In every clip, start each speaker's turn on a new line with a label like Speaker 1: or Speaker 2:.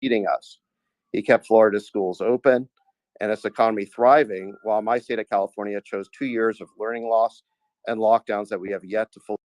Speaker 1: beating us. He kept Florida's schools open and its economy thriving, while my state of California chose 2 years of learning loss and lockdowns that we have yet to fully.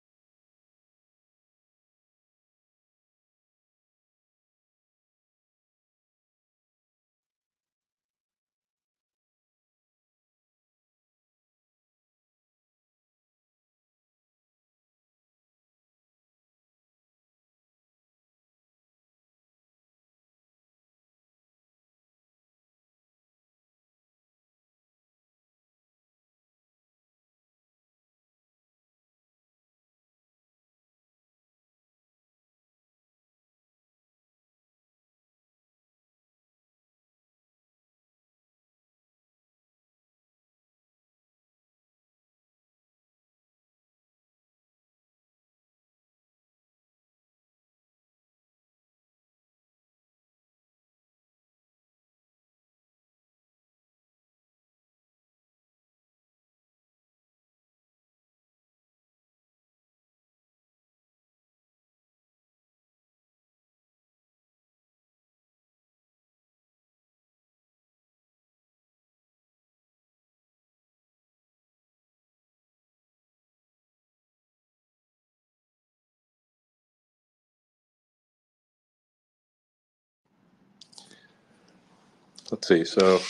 Speaker 2: Let's see. So,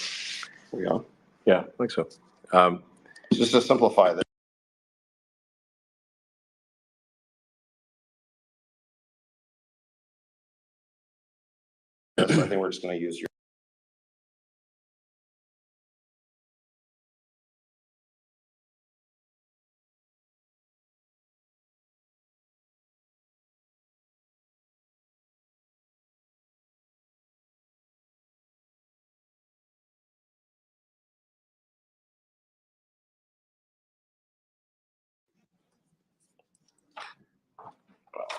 Speaker 2: we on? Yeah, I think so.
Speaker 1: Just to simplify this. I think we're just going to use your.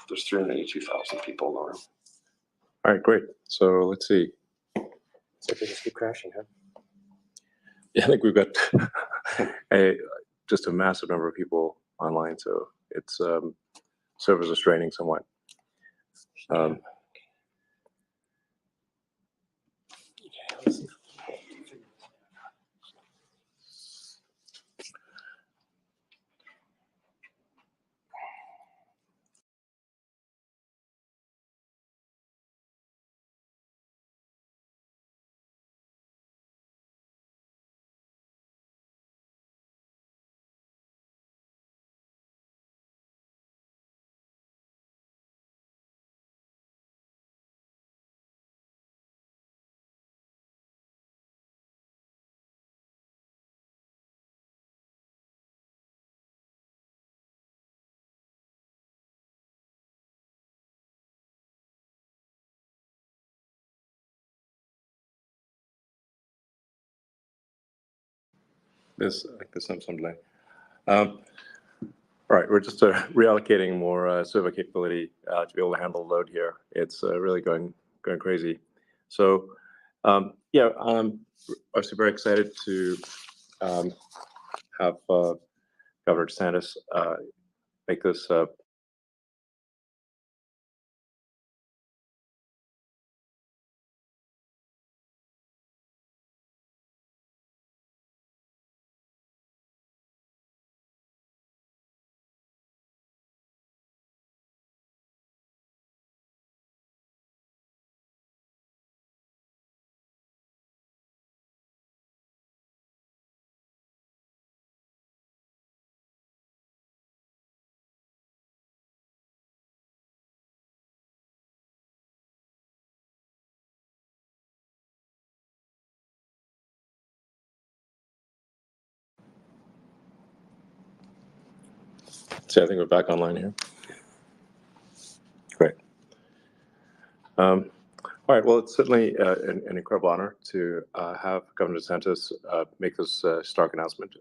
Speaker 1: There's 382,000 people in the room.
Speaker 2: All right, great. So let's see.
Speaker 3: So they just keep crashing, huh?
Speaker 2: Yeah, I think we've got just a massive number of people online, so it's servers are straining somewhat. There's some delay. All right, we're just reallocating more server capability to be able to handle load here. It's really going crazy. So yeah, obviously very excited to have Governor DeSantis make this. So I think we're back online here. Great. All right. Well, it's certainly an incredible honor to have Governor DeSantis make this stark announcement.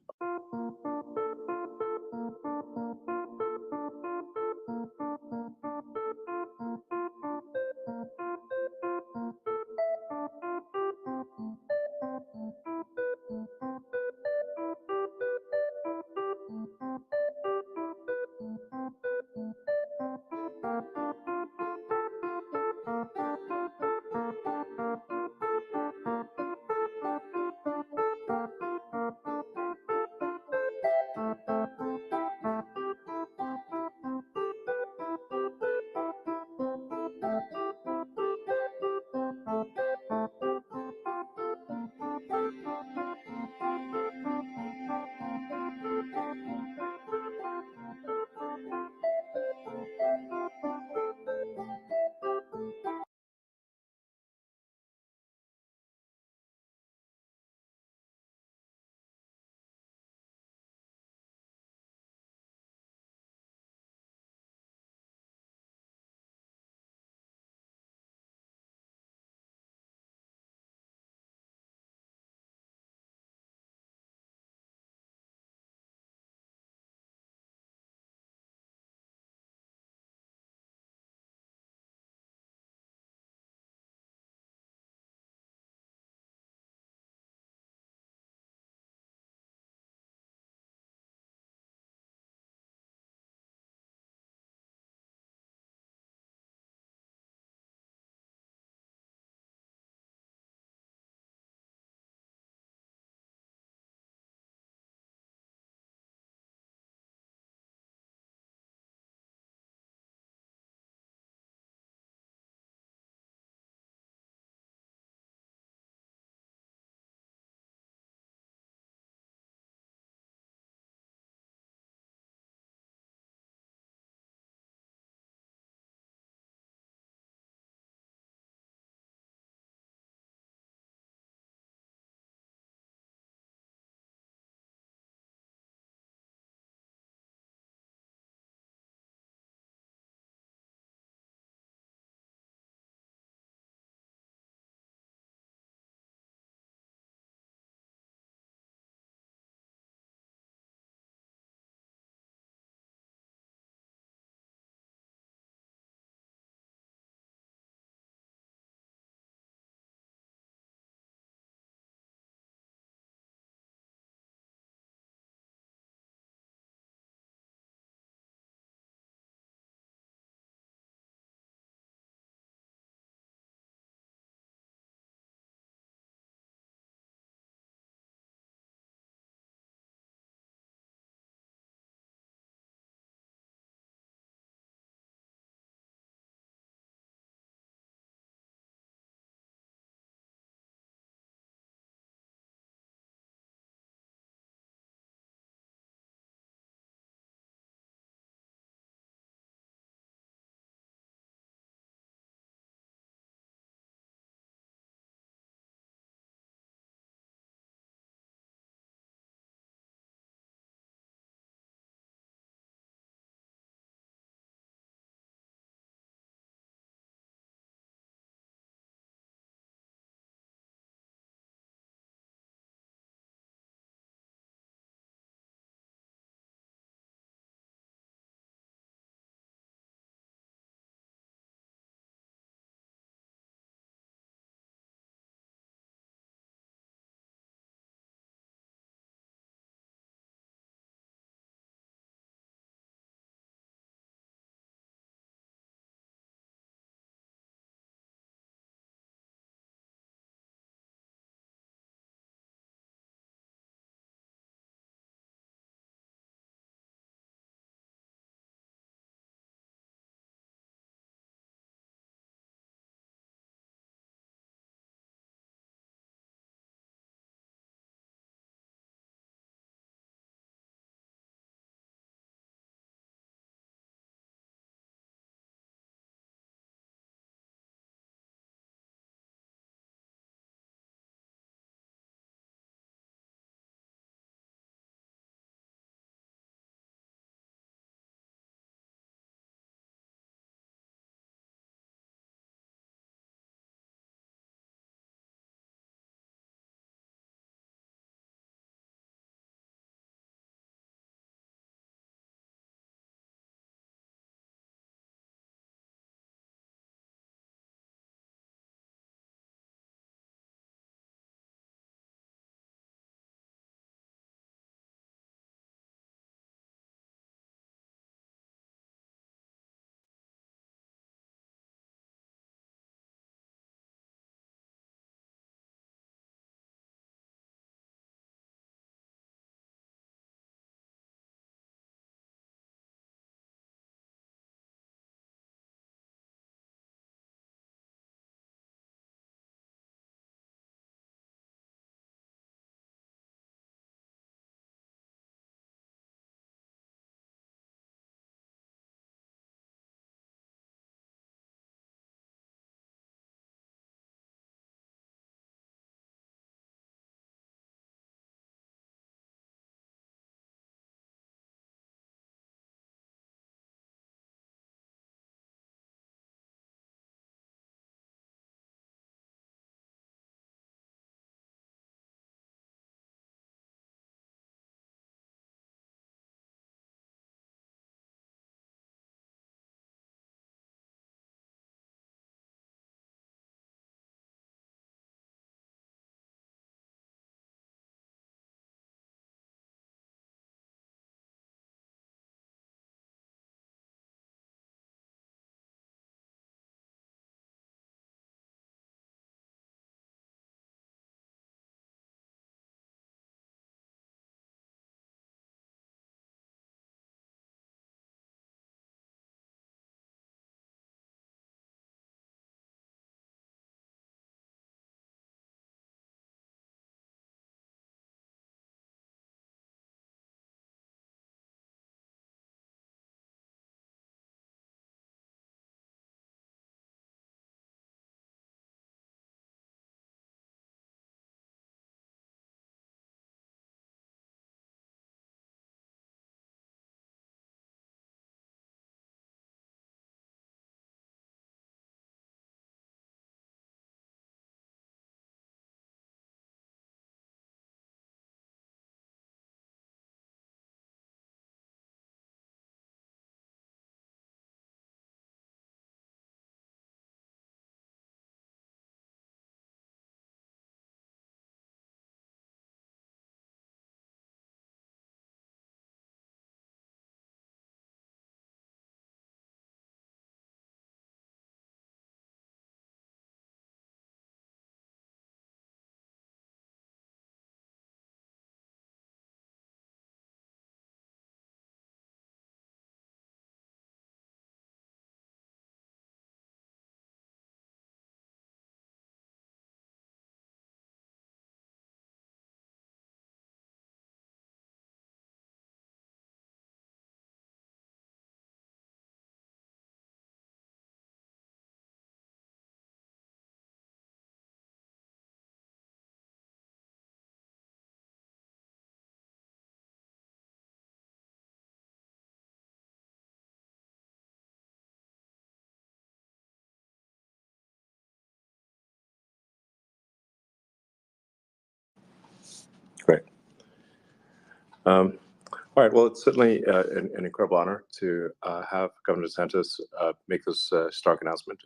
Speaker 2: All right. Well, it's certainly an incredible honor to have Governor DeSantis make this stark announcement.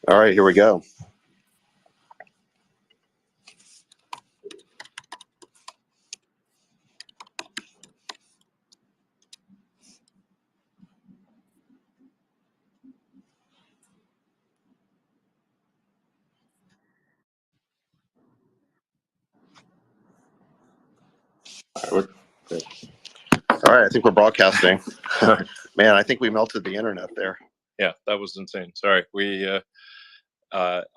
Speaker 1: All right, here we go. All right, I think we're broadcasting. Man, I think we melted the internet there.
Speaker 2: Yeah, that was insane. Sorry. We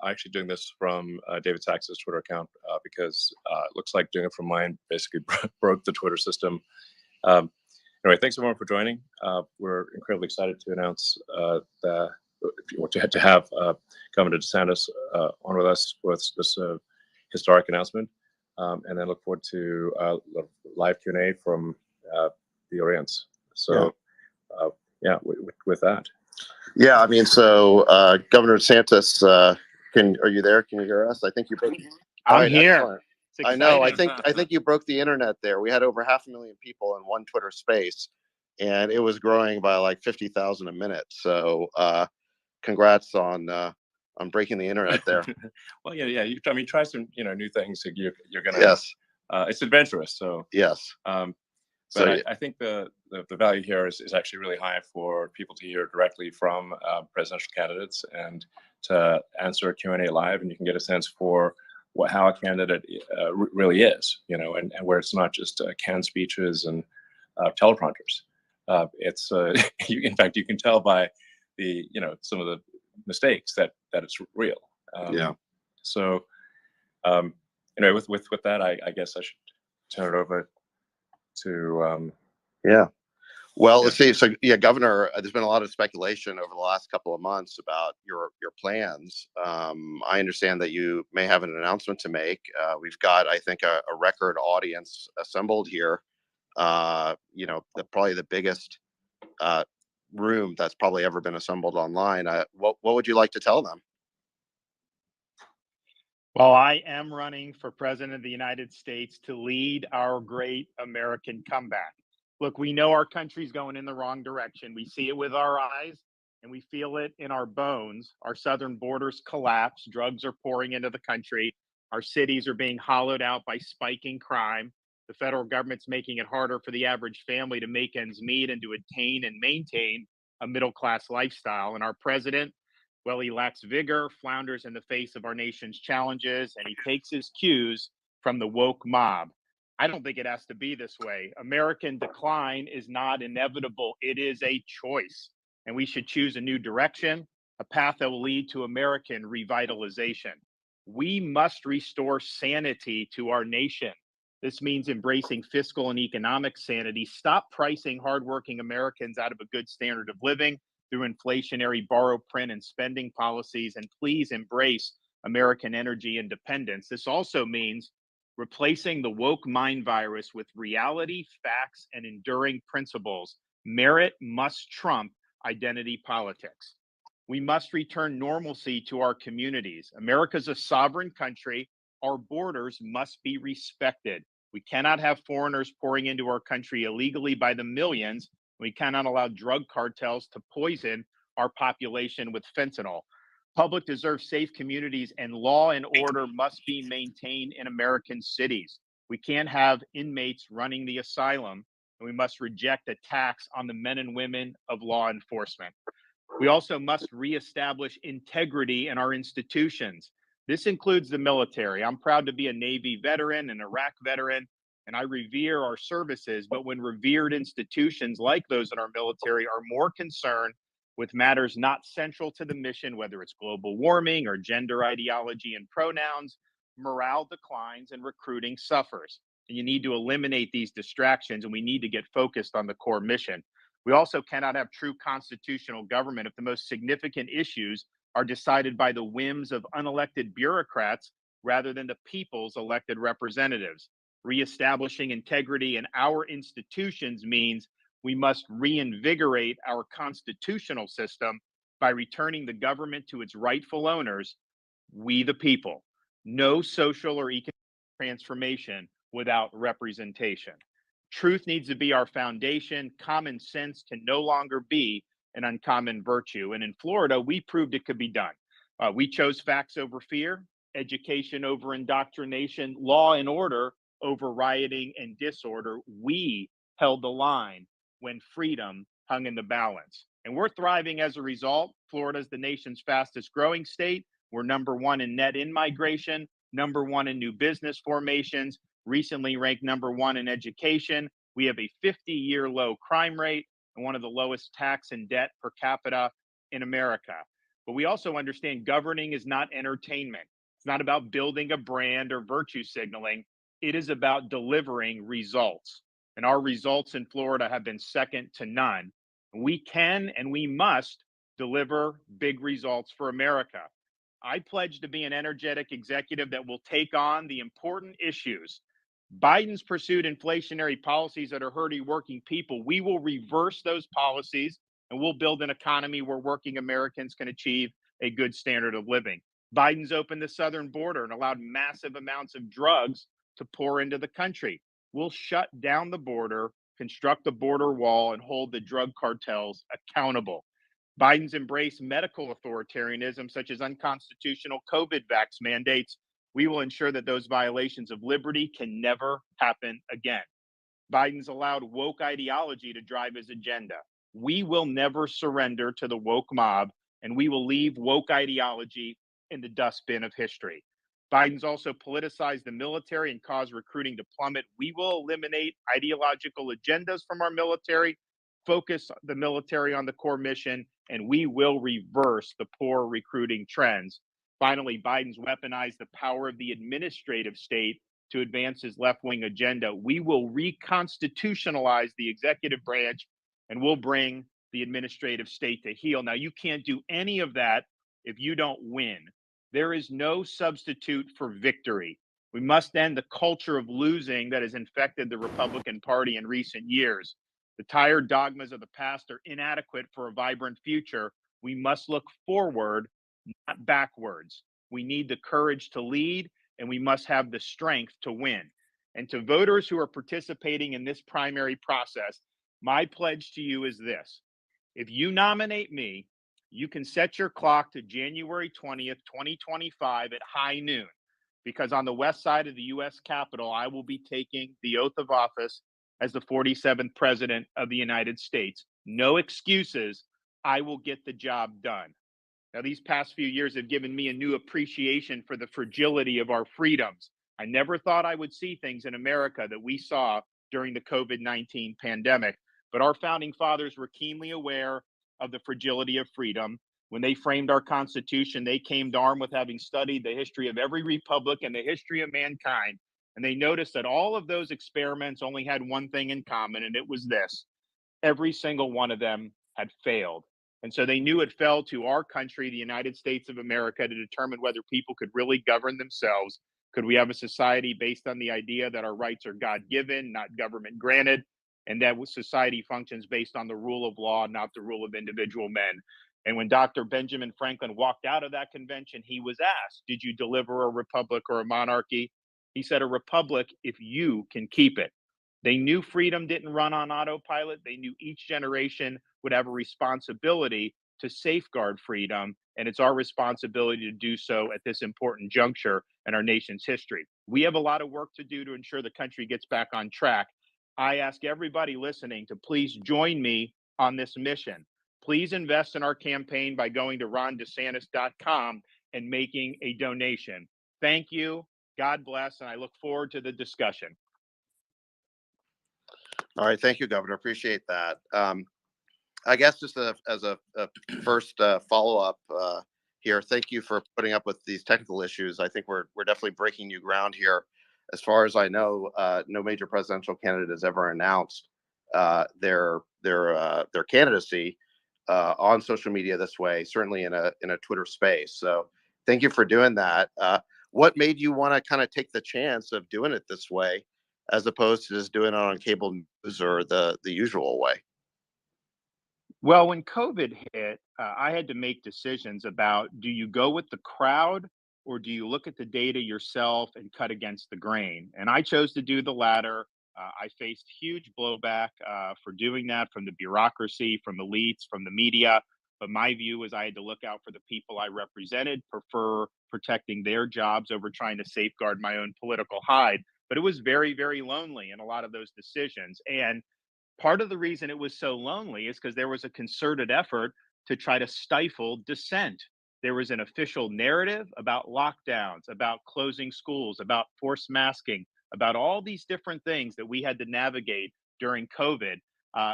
Speaker 2: actually doing this from David Sax's Twitter account because it looks like doing it from mine basically broke the Twitter system. Anyway, thanks everyone for joining. We're incredibly excited to announce to have Governor DeSantis on with us with this historic announcement, and then look forward to live Q&A from the audience. So, yeah, with that.
Speaker 1: Yeah, I mean, so Governor DeSantis, are you there? Can you hear us? I think you broke.
Speaker 4: I'm here.
Speaker 1: Excellent. I know. I think you broke the internet there. We had over 500,000 people in one Twitter space, and it was growing by like 50,000 a minute. So, congrats on breaking the internet there.
Speaker 2: Well, yeah. I mean, try some new things. You're gonna.
Speaker 1: Yes.
Speaker 2: It's adventurous. So
Speaker 1: yes.
Speaker 2: But I think the value here is actually really high for people to hear directly from presidential candidates and to answer a Q&A live, and you can get a sense for how a candidate really is, and where it's not just canned speeches and teleprompters. It's in fact, you can tell by the some of the mistakes that it's real.
Speaker 1: Yeah.
Speaker 2: So anyway, with that, I guess I should turn it over to
Speaker 1: yeah. Well, let's see. So, yeah, Governor, there's been a lot of speculation over the last couple of months about your plans. I understand that you may have an announcement to make. We've got, I think, a record audience assembled here. Probably the biggest room that's probably ever been assembled online. What would you like to tell them?
Speaker 4: Well, I am running for president of the United States to lead our great American comeback. Look, we know our country's going in the wrong direction. We see it with our eyes and we feel it in our bones. Our southern borders collapse. Drugs are pouring into the country. Our cities are being hollowed out by spiking crime. The federal government's making it harder for the average family to make ends meet and to attain and maintain a middle-class lifestyle. And our president, well, he lacks vigor, flounders in the face of our nation's challenges, and he takes his cues from the woke mob. I don't think it has to be this way. American decline is not inevitable. It is a choice, and we should choose a new direction, a path that will lead to American revitalization. We must restore sanity to our nation. This means embracing fiscal and economic sanity. Stop pricing hardworking Americans out of a good standard of living through inflationary borrow, print, and spending policies, and please embrace American energy independence. This also means replacing the woke mind virus with reality, facts, and enduring principles. Merit must trump identity politics. We must return normalcy to our communities. America's a sovereign country. Our borders must be respected. We cannot have foreigners pouring into our country illegally by the millions. We cannot allow drug cartels to poison our population with fentanyl. Public deserves safe communities, and law and order must be maintained in American cities. We can't have inmates running the asylum, and we must reject attacks on the men and women of law enforcement. We also must reestablish integrity in our institutions. This includes the military. I'm proud to be a Navy veteran, an Iraq veteran, and I revere our services. But when revered institutions like those in our military are more concerned with matters not central to the mission, whether it's global warming or gender ideology and pronouns, morale declines and recruiting suffers. And you need to eliminate these distractions, and we need to get focused on the core mission. We also cannot have true constitutional government if the most significant issues are decided by the whims of unelected bureaucrats rather than the people's elected representatives. Reestablishing integrity in our institutions means we must reinvigorate our constitutional system by returning the government to its rightful owners, we the people. No social or economic transformation without representation. Truth needs to be our foundation. Common sense can no longer be an uncommon virtue. And in Florida, we proved it could be done. We chose facts over fear, education over indoctrination, law and order over rioting and disorder. We held the line when freedom hung in the balance. And we're thriving as a result. Florida is the nation's fastest growing state. We're number one in net in-migration, number one in new business formations, recently ranked number one in education. We have a 50-year low crime rate and one of the lowest tax and debt per capita in America. But we also understand governing is not entertainment. It's not about building a brand or virtue signaling. It is about delivering results. And our results in Florida have been second to none. We can and we must deliver big results for America. I pledge to be an energetic executive that will take on the important issues. Biden's pursued inflationary policies that are hurting working people. We will reverse those policies and we'll build an economy where working Americans can achieve a good standard of living. Biden's opened the southern border and allowed massive amounts of drugs to pour into the country. We'll shut down the border, construct a border wall, and hold the drug cartels accountable. Biden's embraced medical authoritarianism, such as unconstitutional COVID vax mandates. We will ensure that those violations of liberty can never happen again. Biden's allowed woke ideology to drive his agenda. We will never surrender to the woke mob, and we will leave woke ideology in the dustbin of history. Biden's also politicized the military and caused recruiting to plummet. We will eliminate ideological agendas from our military, focus the military on the core mission, and we will reverse the poor recruiting trends. Finally, Biden's weaponized the power of the administrative state to advance his left-wing agenda. We will reconstitutionalize the executive branch and we'll bring the administrative state to heel. Now, you can't do any of that if you don't win. There is no substitute for victory. We must end the culture of losing that has infected the Republican Party in recent years. The tired dogmas of the past are inadequate for a vibrant future. We must look forward, not backwards. We need the courage to lead, and we must have the strength to win. And to voters who are participating in this primary process, my pledge to you is this. If you nominate me, you can set your clock to January 20th, 2025 at high noon, because on the west side of the U.S. Capitol, I will be taking the oath of office as the 47th President of the United States. No excuses. I will get the job done. Now, these past few years have given me a new appreciation for the fragility of our freedoms. I never thought I would see things in America that we saw during the COVID-19 pandemic, but our founding fathers were keenly aware of the fragility of freedom. When they framed our Constitution, they came armed with having studied the history of every republic and the history of mankind. And they noticed that all of those experiments only had one thing in common, and it was this. Every single one of them had failed. And so they knew it fell to our country, the United States of America, to determine whether people could really govern themselves. Could we have a society based on the idea that our rights are God-given, not government granted, and that society functions based on the rule of law, not the rule of individual men? And when Dr. Benjamin Franklin walked out of that convention, he was asked, did you deliver a republic or a monarchy? He said, a republic if you can keep it. They knew freedom didn't run on autopilot. They knew each generation would have a responsibility to safeguard freedom, and it's our responsibility to do so at this important juncture in our nation's history. We have a lot of work to do to ensure the country gets back on track. I ask everybody listening to please join me on this mission. Please invest in our campaign by going to rondesantis.com and making a donation. Thank you. God bless, and I look forward to the discussion.
Speaker 1: All right, thank you, Governor. Appreciate that. I guess just as a first follow-up here, thank you for putting up with these technical issues. I think we're definitely breaking new ground here. As far as I know, no major presidential candidate has ever announced their candidacy on social media this way. Certainly in a Twitter space. So thank you for doing that. What made you want to kind of take the chance of doing it this way, as opposed to just doing it on cable news or the usual way?
Speaker 4: Well, when COVID hit, I had to make decisions about, do you go with the crowd or do you look at the data yourself and cut against the grain? And I chose to do the latter. I faced huge blowback for doing that from the bureaucracy, from elites, from the media. But my view was I had to look out for the people I represented, prefer protecting their jobs over trying to safeguard my own political hide. But it was very, very lonely in a lot of those decisions. And part of the reason it was so lonely is because there was a concerted effort to try to stifle dissent. There was an official narrative about lockdowns, about closing schools, about forced masking, about all these different things that we had to navigate during COVID.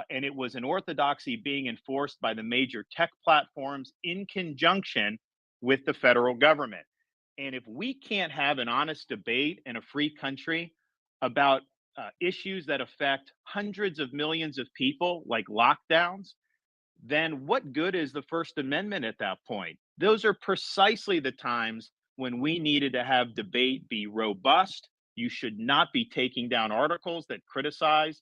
Speaker 4: And it was an orthodoxy being enforced by the major tech platforms in conjunction with the federal government. And if we can't have an honest debate in a free country about issues that affect hundreds of millions of people, like lockdowns, then what good is the First Amendment at that point? Those are precisely the times when we needed to have debate be robust. You should not be taking down articles that criticize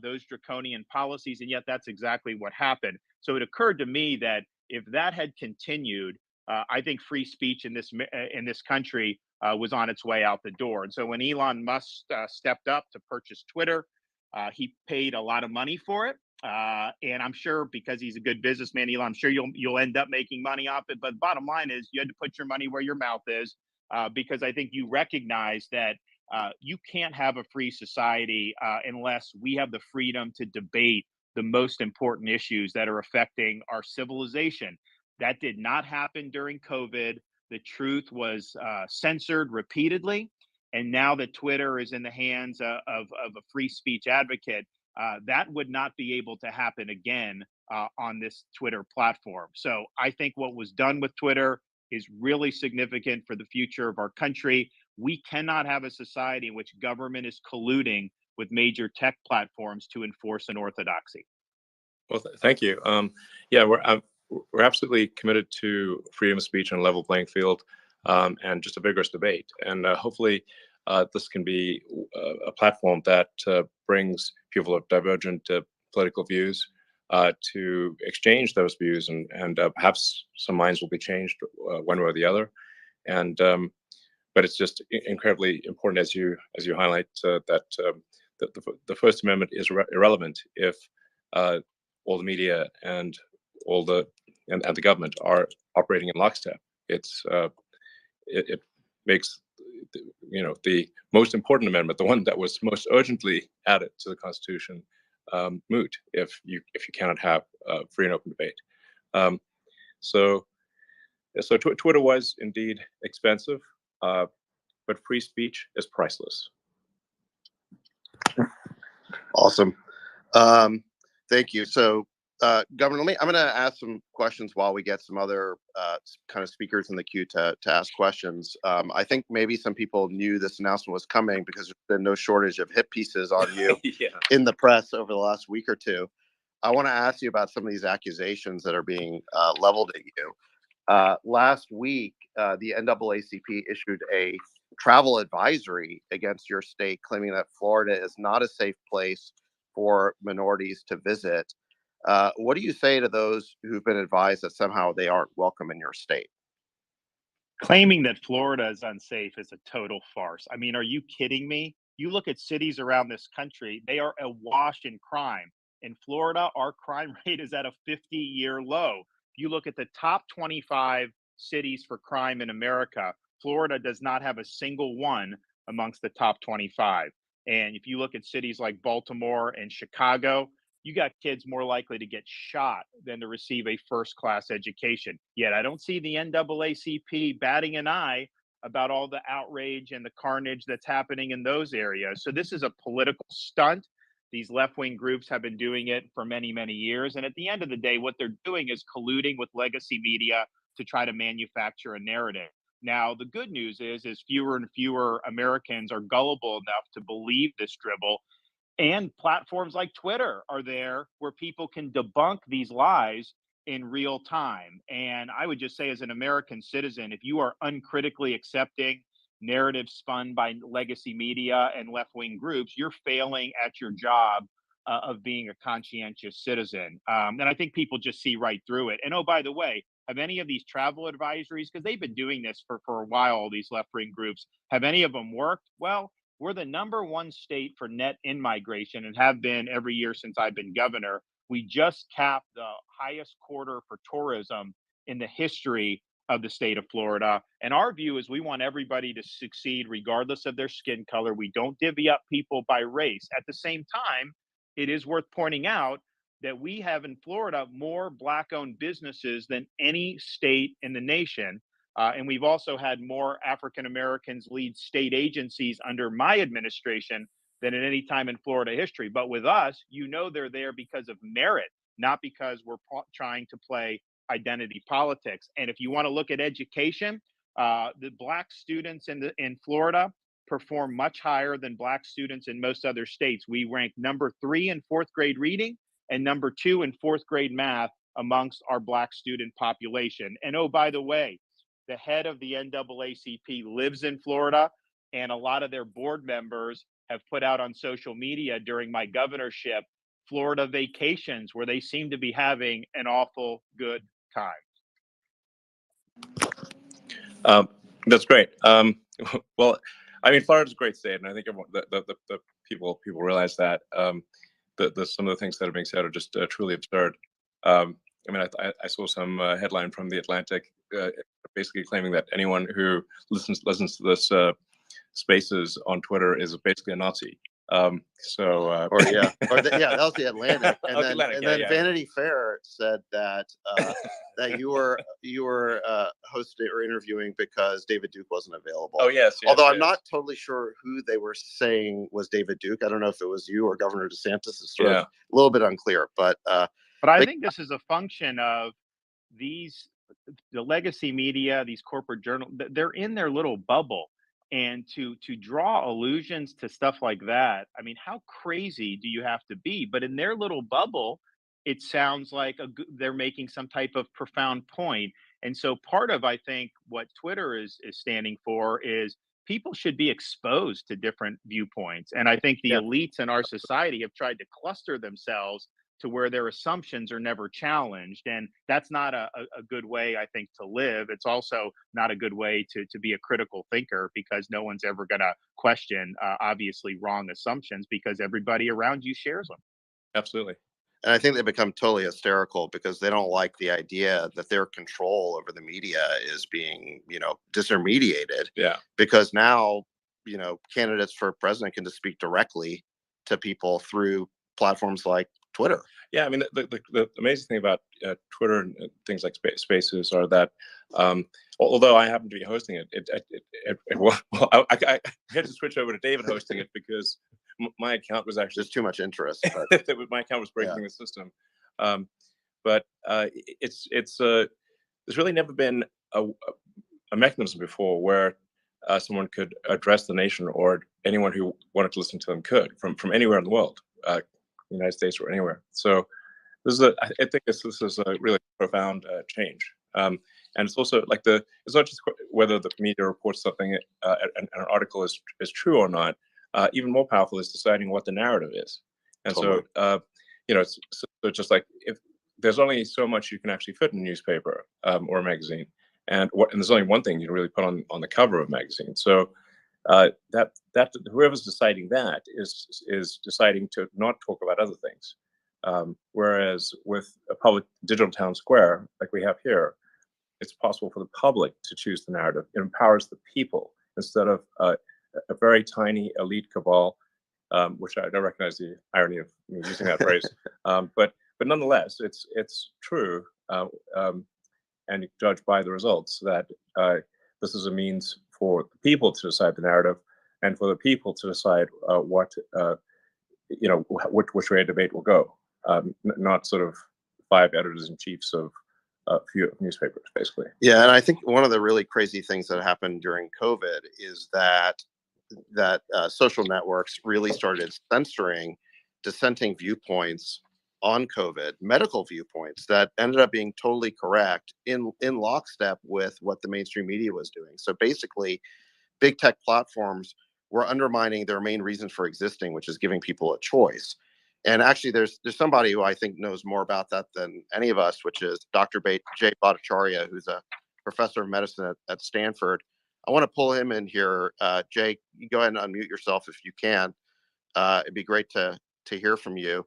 Speaker 4: those draconian policies, and yet that's exactly what happened. So it occurred to me that if that had continued, I think free speech in this country was on its way out the door. And so when Elon Musk stepped up to purchase Twitter, he paid a lot of money for it. And I'm sure because he's a good businessman, Elon, I'm sure you'll end up making money off it. But bottom line is you had to put your money where your mouth is, because I think you recognize that you can't have a free society unless we have the freedom to debate the most important issues that are affecting our civilization. That did not happen during COVID. The truth was censored repeatedly. And now that Twitter is in the hands of a free speech advocate, that would not be able to happen again on this Twitter platform. So I think what was done with Twitter is really significant for the future of our country. We cannot have a society in which government is colluding with major tech platforms to enforce an orthodoxy.
Speaker 2: Well, thank you. Yeah, we're absolutely committed to freedom of speech and a level playing field, and just a vigorous debate. And hopefully, this can be a platform that brings people of divergent political views to exchange those views, and perhaps some minds will be changed one way or the other. And but it's just incredibly important, as you highlight, that the First Amendment is irrelevant if all the media and all the government are operating in lockstep. It makes the most important amendment, the one that was most urgently added to the Constitution, moot if you cannot have free and open debate. So Twitter was indeed expensive, but free speech is priceless.
Speaker 1: Awesome. Thank you. So, Governor, I'm going to ask some questions while we get some other kind of speakers in the queue to ask questions. I think maybe some people knew this announcement was coming because there's been no shortage of hit pieces on you
Speaker 2: Yeah.
Speaker 1: in the press over the last week or two. I want to ask you about some of these accusations that are being leveled at you. Last week, the NAACP issued a travel advisory against your state, claiming that Florida is not a safe place for minorities to visit. What do you say to those who've been advised that somehow they aren't welcome in your state?
Speaker 4: Claiming that Florida is unsafe is a total farce. I mean, are you kidding me? You look at cities around this country, they are awash in crime. In Florida, our crime rate is at a 50-year low. If you look at the top 25 cities for crime in America, Florida does not have a single one amongst the top 25. And if you look at cities like Baltimore and Chicago, you got kids more likely to get shot than to receive a first-class education. Yet I don't see the NAACP batting an eye about all the outrage and the carnage that's happening in those areas. So this is a political stunt. These left-wing groups have been doing it for many, many years. And at the end of the day, what they're doing is colluding with legacy media to try to manufacture a narrative. Now, the good news is fewer and fewer Americans are gullible enough to believe this dribble. And platforms like Twitter are there where people can debunk these lies in real time. And I would just say, as an American citizen, if you are uncritically accepting narratives spun by legacy media and left wing groups, you're failing at your job of being a conscientious citizen. And I think people just see right through it. And oh, by the way, have any of these travel advisories, because they've been doing this for a while, all these left wing groups, have any of them worked? Well, we're the #1 state for net in-migration and have been every year since I've been governor. We just capped the highest quarter for tourism in the history of the state of Florida. And our view is we want everybody to succeed regardless of their skin color. We don't divvy up people by race. At the same time, it is worth pointing out that we have in Florida more Black-owned businesses than any state in the nation. And we've also had more African Americans lead state agencies under my administration than at any time in Florida history. But with us, they're there because of merit, not because we're trying to play identity politics. And if you want to look at education, the Black students in Florida perform much higher than Black students in most other states. We rank #3 in 4th grade reading and #2 in 4th grade math amongst our Black student population. And oh, by the way, the head of the NAACP lives in Florida, and a lot of their board members have put out on social media during my governorship Florida vacations where they seem to be having an awful good time.
Speaker 2: That's great. Well, I mean, Florida's a great state, and I think everyone, the people realize that. Some of the things that are being said are just truly absurd. I mean, I saw some headline from The Atlantic basically claiming that anyone who listens to this Spaces on Twitter is basically a Nazi. That
Speaker 1: was The Atlantic, and then Vanity Fair said that that you were hosting or interviewing because David Duke wasn't available.
Speaker 2: Oh yes.
Speaker 1: Although I'm not totally sure who they were saying was David Duke. I don't know if it was you or Governor DeSantis. It's sort of a little bit unclear, but
Speaker 4: I think this is a function of the legacy media, these corporate journals. They're in their little bubble. And to draw allusions to stuff like that, I mean, how crazy do you have to be? But in their little bubble, it sounds like they're making some type of profound point. And so part of, I think, what Twitter is standing for is people should be exposed to different viewpoints. And I think the elites in our society have tried to cluster themselves to where their assumptions are never challenged. And that's not a good way, I think, to live. It's also not a good way to be a critical thinker, because no one's ever going to question obviously wrong assumptions because everybody around you shares them.
Speaker 2: Absolutely.
Speaker 1: And I think they become totally hysterical because they don't like the idea that their control over the media is being, disintermediated.
Speaker 2: Yeah.
Speaker 1: Because now, candidates for president can just speak directly to people through platforms like Twitter.
Speaker 2: Yeah, I mean, the amazing thing about Twitter and things like Spaces are that, although I happen to be hosting it, I had to switch over to David hosting it because my account was actually
Speaker 1: there's too much interest.
Speaker 2: My account was breaking the system, but there's really never been a mechanism before where someone could address the nation, or anyone who wanted to listen to them could from anywhere in the world. United States or anywhere. So I think this is a really profound change. And it's also like it's not just whether the media reports something and an article is true or not. Even more powerful is deciding what the narrative is. And totally. So it's just like, if there's only so much you can actually fit in a newspaper or a magazine, and there's only one thing you can really put on the cover of a magazine. So that whoever's deciding that is deciding to not talk about other things. Whereas with a public digital town square like we have here, it's possible for the public to choose the narrative. It empowers the people instead of a very tiny elite cabal which I don't recognize the irony of me using that phrase. But nonetheless, it's true, and you judge by the results that this is a means for the people to decide the narrative, and for the people to decide which way a debate will go, not sort of 5 editors-in-chiefs of a few newspapers, basically.
Speaker 1: Yeah, and I think one of the really crazy things that happened during COVID is that social networks really started censoring dissenting viewpoints on COVID, medical viewpoints that ended up being totally correct in lockstep with what the mainstream media was doing. So basically, big tech platforms were undermining their main reason for existing, which is giving people a choice. And actually, there's somebody who I think knows more about that than any of us, which is Dr. Jay Bhattacharya, who's a professor of medicine at Stanford. I want to pull him in here. Jay, you go ahead and unmute yourself if you can. It'd be great to hear from you.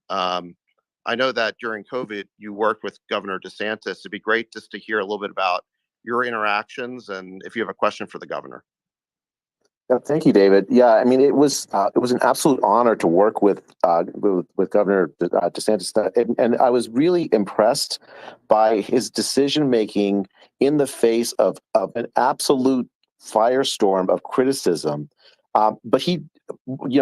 Speaker 1: I know that during COVID, you worked with Governor DeSantis. It'd be great just to hear a little bit about your interactions and if you have a question for the governor.
Speaker 5: Thank you, David. Yeah, I mean, it was an absolute honor to work with Governor DeSantis, and I was really impressed by his decision making in the face of an absolute firestorm of criticism. But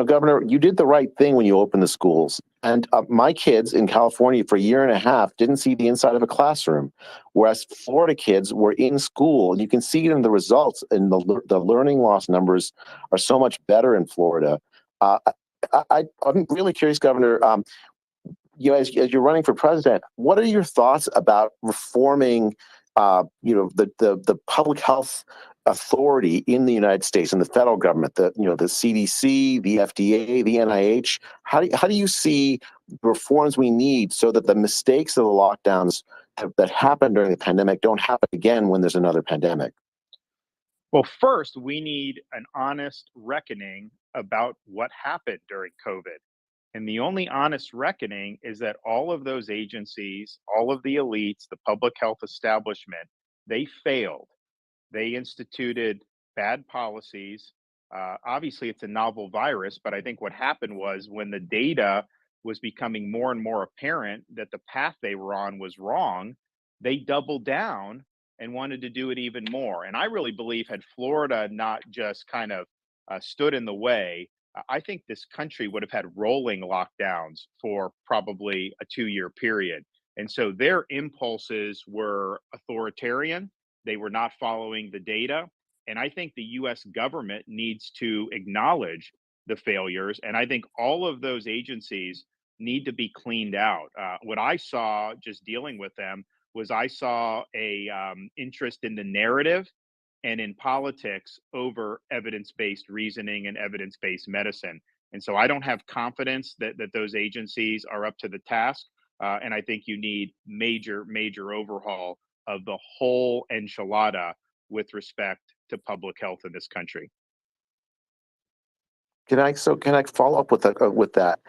Speaker 5: Governor, you did the right thing when you opened the schools. And my kids in California for a year and a half didn't see the inside of a classroom, whereas Florida kids were in school. And you can see it in the results, and the learning loss numbers are so much better in Florida. I'm really curious, Governor, as you're running for president, what are your thoughts about reforming the public health authority in the United States and the federal government, the CDC, the FDA, the NIH? How do you see reforms we need so that the mistakes of the lockdowns that happened during the pandemic don't happen again when there's another pandemic?
Speaker 4: Well, first, we need an honest reckoning about what happened during COVID. And the only honest reckoning is that all of those agencies, all of the elites, the public health establishment, they failed. They instituted bad policies. Obviously, it's a novel virus, but I think what happened was when the data was becoming more and more apparent that the path they were on was wrong, they doubled down and wanted to do it even more. And I really believe had Florida not just kind of stood in the way, I think this country would have had rolling lockdowns for probably a 2-year period. And so their impulses were authoritarian. They were not following the data. And I think the US government needs to acknowledge the failures. And I think all of those agencies need to be cleaned out. What I saw just dealing with them was I saw a interest in the narrative and in politics over evidence-based reasoning and evidence-based medicine. And so I don't have confidence that those agencies are up to the task. And I think you need major overhaul of the whole enchilada with respect to public health in this country.
Speaker 5: Can I follow up with that?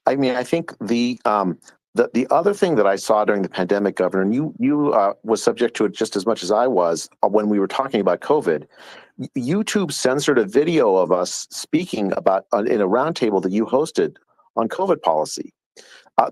Speaker 5: I mean, I think the other thing that I saw during the pandemic, Governor, and you was subject to it just as much as I was when we were talking about COVID. YouTube censored a video of us speaking about in a roundtable that you hosted on COVID policy.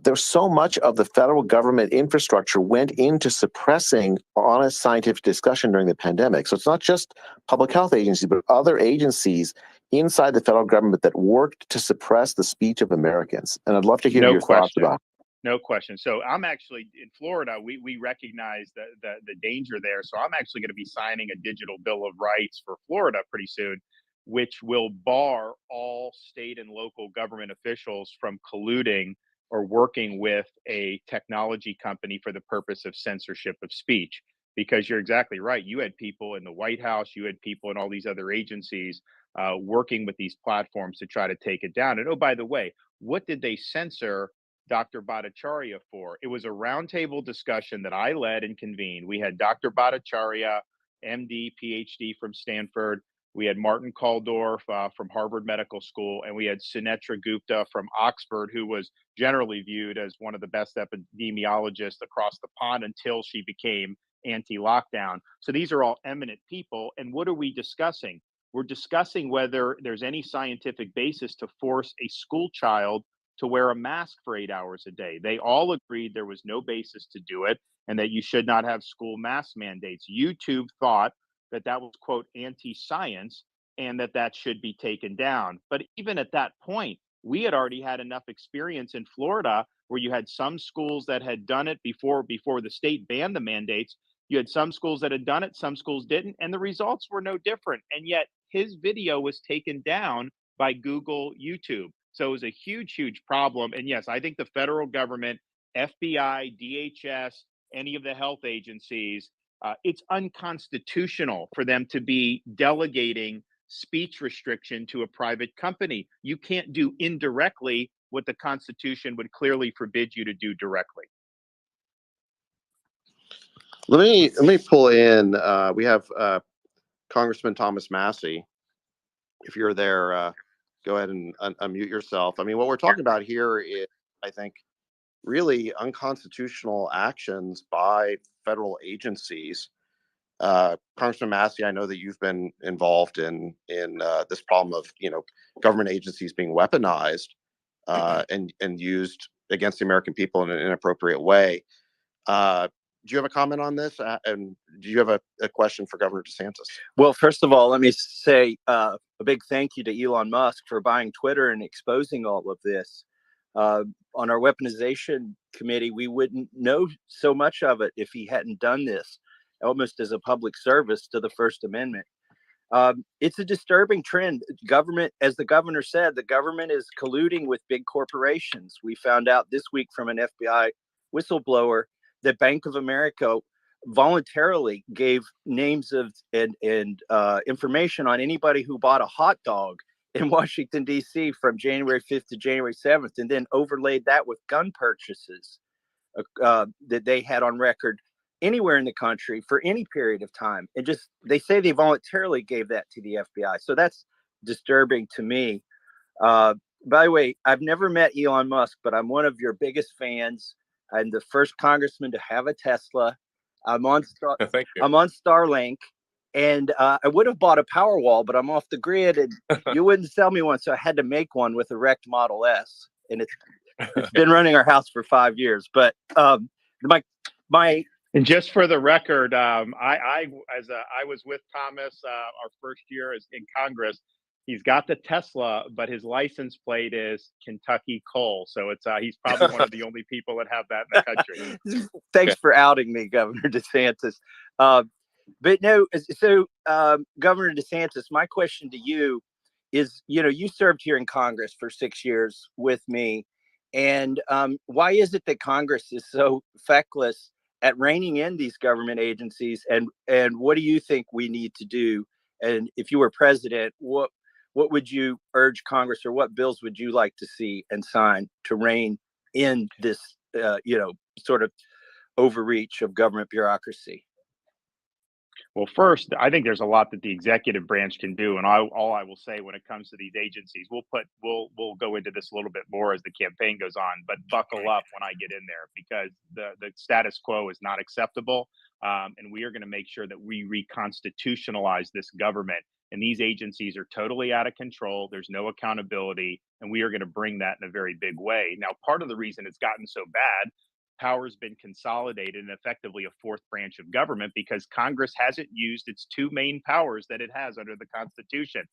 Speaker 5: There's so much of the federal government infrastructure went into suppressing honest scientific discussion during the pandemic. So it's not just public health agencies, but other agencies inside the federal government that worked to suppress the speech of Americans. And I'd love to hear your thoughts about it.
Speaker 4: No question. So I'm actually in Florida. We recognize the danger there. So I'm actually going to be signing a digital bill of rights for Florida pretty soon, which will bar all state and local government officials from colluding or working with a technology company for the purpose of censorship of speech. Because you're exactly right. You had people in the White House, you had people in all these other agencies working with these platforms to try to take it down. And oh, by the way, what did they censor Dr. Bhattacharya for? It was a roundtable discussion that I led and convened. We had Dr. Bhattacharya, MD, PhD from Stanford. We had Martin Kulldorff from Harvard Medical School, and we had Sunetra Gupta from Oxford, who was generally viewed as one of the best epidemiologists across the pond until she became anti-lockdown. So these are all eminent people. And what are we discussing? we're discussing whether there's any scientific basis to force a school child to wear a mask for 8 hours a day. They all agreed there was no basis to do it and that you should not have school mask mandates. YouTube thought that that was, quote, anti-science and that that should be taken down. But even at that point, we had already had enough experience in Florida where you had some schools that had done it before the state banned the mandates. You had some schools that had done it, some schools didn't, and the results were no different. And yet his video was taken down by Google YouTube. So it was a huge, huge problem. And yes, I think the federal government, FBI, DHS, any of the health agencies, it's unconstitutional for them to be delegating speech restriction to a private company. You can't do indirectly what the Constitution would clearly forbid you to do directly.
Speaker 1: Let me pull in. We have Congressman Thomas Massey. If you're there, go ahead and unmute yourself. I mean, what we're talking about here is, I think, really unconstitutional actions by federal agencies. Congressman Massey, I know that you've been involved in this problem of government agencies being weaponized and used against the American people in an inappropriate way. Do you have a comment on this? And do you have a question for Governor DeSantis?
Speaker 6: Well, first of all, let me say a big thank you to Elon Musk for buying Twitter and exposing all of this. On our weaponization committee, we wouldn't know so much of it if he hadn't done this, almost as a public service to the First Amendment. It's a disturbing trend. Government, as the governor said, the government is colluding with big corporations. We found out this week from an FBI whistleblower that Bank of America voluntarily gave names of and information on anybody who bought a hot dog in Washington, D.C. from January 5th to January 7th, and then overlaid that with gun purchases that they had on record anywhere in the country for any period of time. And just, they say they voluntarily gave that to the FBI. So that's disturbing to me. By the way, I've never met Elon Musk, but I'm one of your biggest fans. I'm the first congressman to have a Tesla. I'm on
Speaker 2: Thank you.
Speaker 6: I'm on Starlink, and I would have bought a Powerwall, but I'm off the grid, and you wouldn't sell me one, so I had to make one with a wrecked Model S, and it's been running our house for 5 years. But my
Speaker 4: And just for the record, I was with Thomas our first year in Congress. He's got the Tesla, but his license plate is Kentucky Coal. So it's he's probably one of the only people that have that in the country.
Speaker 6: Thanks for outing me, Governor DeSantis. But no, so Governor DeSantis, my question to you is, you served here in Congress for 6 years with me. And why is it that Congress is so feckless at reining in these government agencies? And what do you think we need to do? And if you were president, what would you urge Congress, or what bills would you like to see and sign to rein in this, sort of overreach of government bureaucracy?
Speaker 4: Well, first, I think there's a lot that the executive branch can do, and all I will say when it comes to these agencies, we'll go into this a little bit more as the campaign goes on. But buckle up when I get in there, because the status quo is not acceptable, and we are going to make sure that we reconstitutionalize this government. And these agencies are totally out of control. There's no accountability, and we are going to bring that in a very big way. Now, part of the reason it's gotten so bad, power's been consolidated and effectively a fourth branch of government, because Congress hasn't used its two main powers that it has under the Constitution.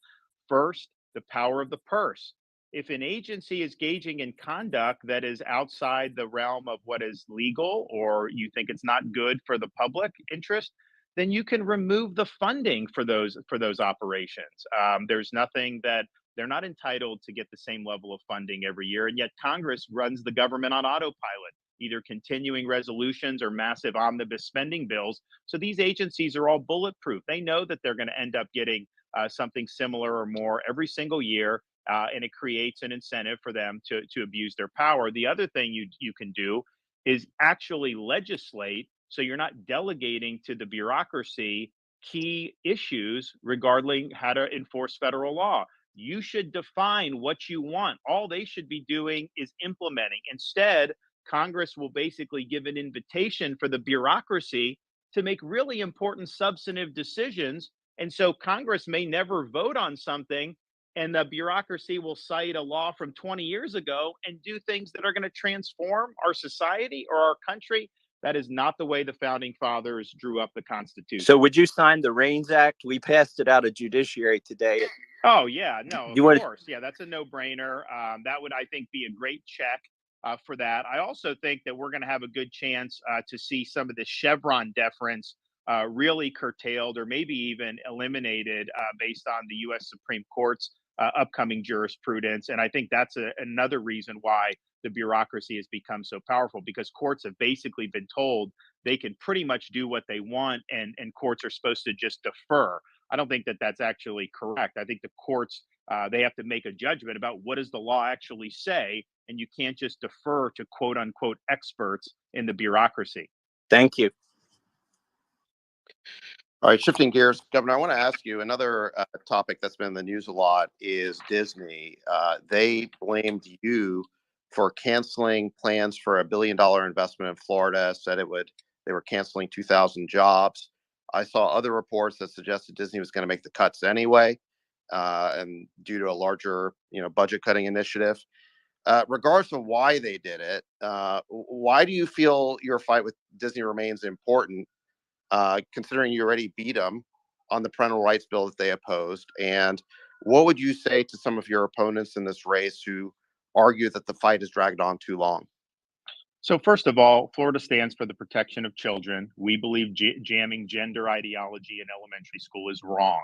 Speaker 4: First, the power of the purse. If an agency is engaging in conduct that is outside the realm of what is legal, or you think it's not good for the public interest, then you can remove the funding for those operations. There's nothing that they're not entitled to get the same level of funding every year, and yet Congress runs the government on autopilot, either continuing resolutions or massive omnibus spending bills. So these agencies are all bulletproof. They know that they're going to end up getting something similar or more every single year, and it creates an incentive for them to abuse their power. The other thing you can do is actually legislate, so you're not delegating to the bureaucracy key issues regarding how to enforce federal law. You should define what you want. All they should be doing is implementing. Instead, Congress will basically give an invitation for the bureaucracy to make really important substantive decisions And so Congress may never vote on something, and the bureaucracy will cite a law from 20 years ago and do things that are going to transform our society or our country. That is not the way the founding fathers drew up the Constitution.
Speaker 6: So would you sign the Reins Act? We passed it out of judiciary today.
Speaker 4: Oh, yeah, no, of
Speaker 6: You want
Speaker 4: course. Yeah, that's a no-brainer. That would, I think, be a great check for that. I also think that we're going to have a good chance to see some of this Chevron deference really curtailed or maybe even eliminated based on the U.S. Supreme Court's upcoming jurisprudence. And I think that's another reason why the bureaucracy has become so powerful, because courts have basically been told they can pretty much do what they want, and courts are supposed to just defer. I don't think that that's actually correct. I think the courts, they have to make a judgment about what does the law actually say, and you can't just defer to quote unquote experts in the bureaucracy.
Speaker 6: Thank you.
Speaker 1: All right, shifting gears, Governor, I want to ask you another topic that's been in the news a lot is Disney. They blamed you for canceling plans for $1 billion investment in Florida, said they were canceling 2,000 jobs. I saw other reports that suggested Disney was going to make the cuts anyway, and due to a larger, budget cutting initiative. Regardless of why they did it, why do you feel your fight with Disney remains important? Considering you already beat them on the parental rights bill that they opposed? And what would you say to some of your opponents in this race who argue that the fight has dragged on too long?
Speaker 4: So, first of all, Florida stands for the protection of children. We believe jamming gender ideology in elementary school is wrong.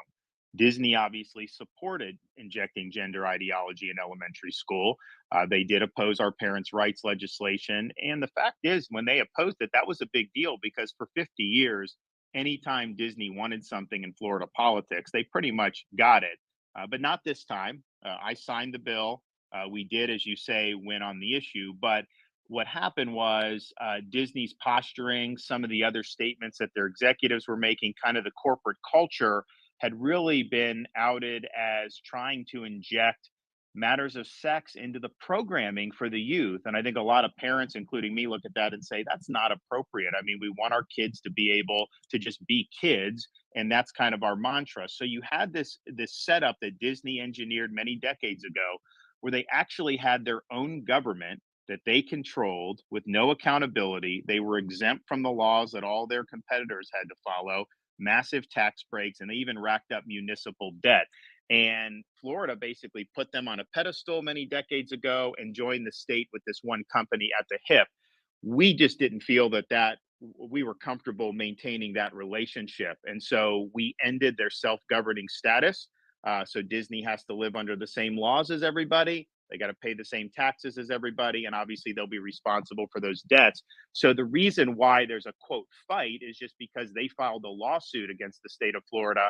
Speaker 4: Disney obviously supported injecting gender ideology in elementary school. They did oppose our parents' rights legislation. And the fact is, when they opposed it, that was a big deal, because for 50 years, anytime Disney wanted something in Florida politics, they pretty much got it. But not this time. I signed the bill. We did, as you say, win on the issue. But what happened was Disney's posturing, some of the other statements that their executives were making, kind of the corporate culture, had really been outed as trying to inject matters of sex into the programming for the youth. And I think a lot of parents, including me, look at that and say, that's not appropriate. I mean, we want our kids to be able to just be kids. And that's kind of our mantra. So you had this setup that Disney engineered many decades ago, where they actually had their own government that they controlled with no accountability. They were exempt from the laws that all their competitors had to follow, massive tax breaks, and they even racked up municipal debt. And Florida basically put them on a pedestal many decades ago and joined the state with this one company at the hip. We just didn't feel that we were comfortable maintaining that relationship. And so we ended their self-governing status. So Disney has to live under the same laws as everybody. They got to pay the same taxes as everybody. And obviously they'll be responsible for those debts. So the reason why there's a quote fight is just because they filed a lawsuit against the state of Florida,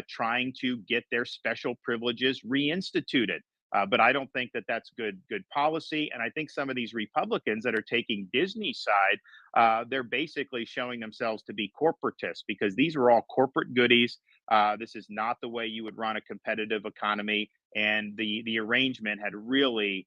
Speaker 4: trying to get their special privileges reinstituted. But I don't think that that's good policy. And I think some of these Republicans that are taking Disney's side, they're basically showing themselves to be corporatists, because these are all corporate goodies. This is not the way you would run a competitive economy. And the arrangement had really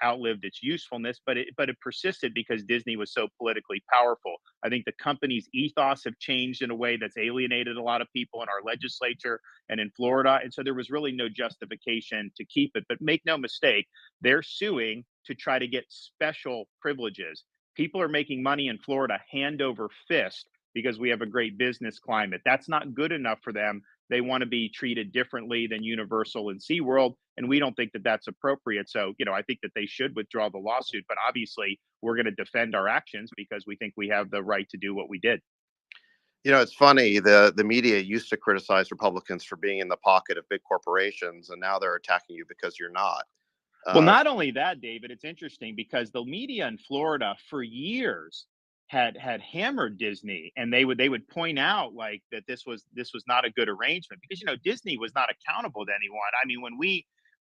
Speaker 4: outlived its usefulness, but it persisted because Disney was so politically powerful. I think the company's ethos have changed in a way that's alienated a lot of people in our legislature and in Florida, and so there was really no justification to keep it. But make no mistake, they're suing to try to get special privileges. People are making money in Florida hand over fist because we have a great business climate. That's not good enough for them. They want to be treated differently than Universal and SeaWorld, and we don't think that that's appropriate. So, I think that they should withdraw the lawsuit, but obviously we're going to defend our actions because we think we have the right to do what we did.
Speaker 1: It's funny, the media used to criticize Republicans for being in the pocket of big corporations, and now they're attacking you because you're not.
Speaker 4: Well, not only that, David, it's interesting because the media in Florida for years had hammered Disney, and they would point out like that this was not a good arrangement, because Disney was not accountable to anyone. I mean,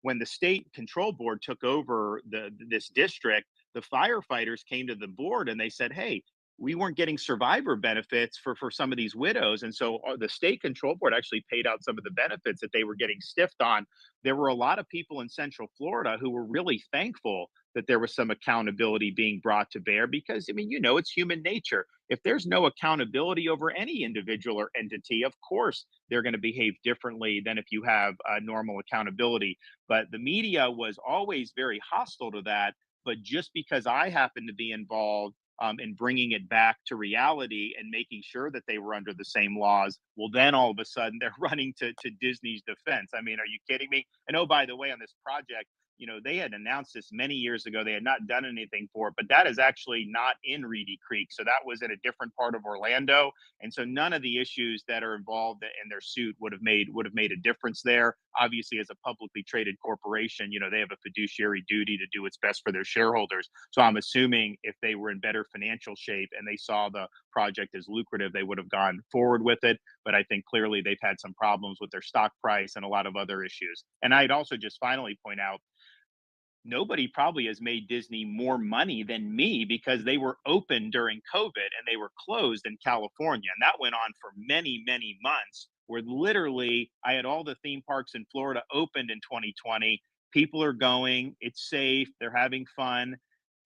Speaker 4: when the state control board took over this district, the firefighters came to the board and they said, hey, we weren't getting survivor benefits for some of these widows. And so the state control board actually paid out some of the benefits that they were getting stiffed on. There were a lot of people in Central Florida who were really thankful that there was some accountability being brought to bear, because I mean, it's human nature. If there's no accountability over any individual or entity, of course they're going to behave differently than if you have normal accountability. But the media was always very hostile to that. But just because I happen to be involved in bringing it back to reality and making sure that they were under the same laws, well, then all of a sudden they're running to Disney's defense. I mean, are you kidding me? And oh, by the way, on this project, they had announced this many years ago. They had not done anything for it, but that is actually not in Reedy Creek. So that was in a different part of Orlando. And so none of the issues that are involved in their suit would have made a difference there. Obviously, as a publicly traded corporation, they have a fiduciary duty to do what's best for their shareholders. So I'm assuming if they were in better financial shape and they saw the project as lucrative, they would have gone forward with it. But I think clearly they've had some problems with their stock price and a lot of other issues. And I'd also just finally point out, nobody probably has made Disney more money than me, because they were open during COVID and they were closed in California. And that went on for many, many months, where literally I had all the theme parks in Florida opened in 2020. People are going, it's safe, they're having fun.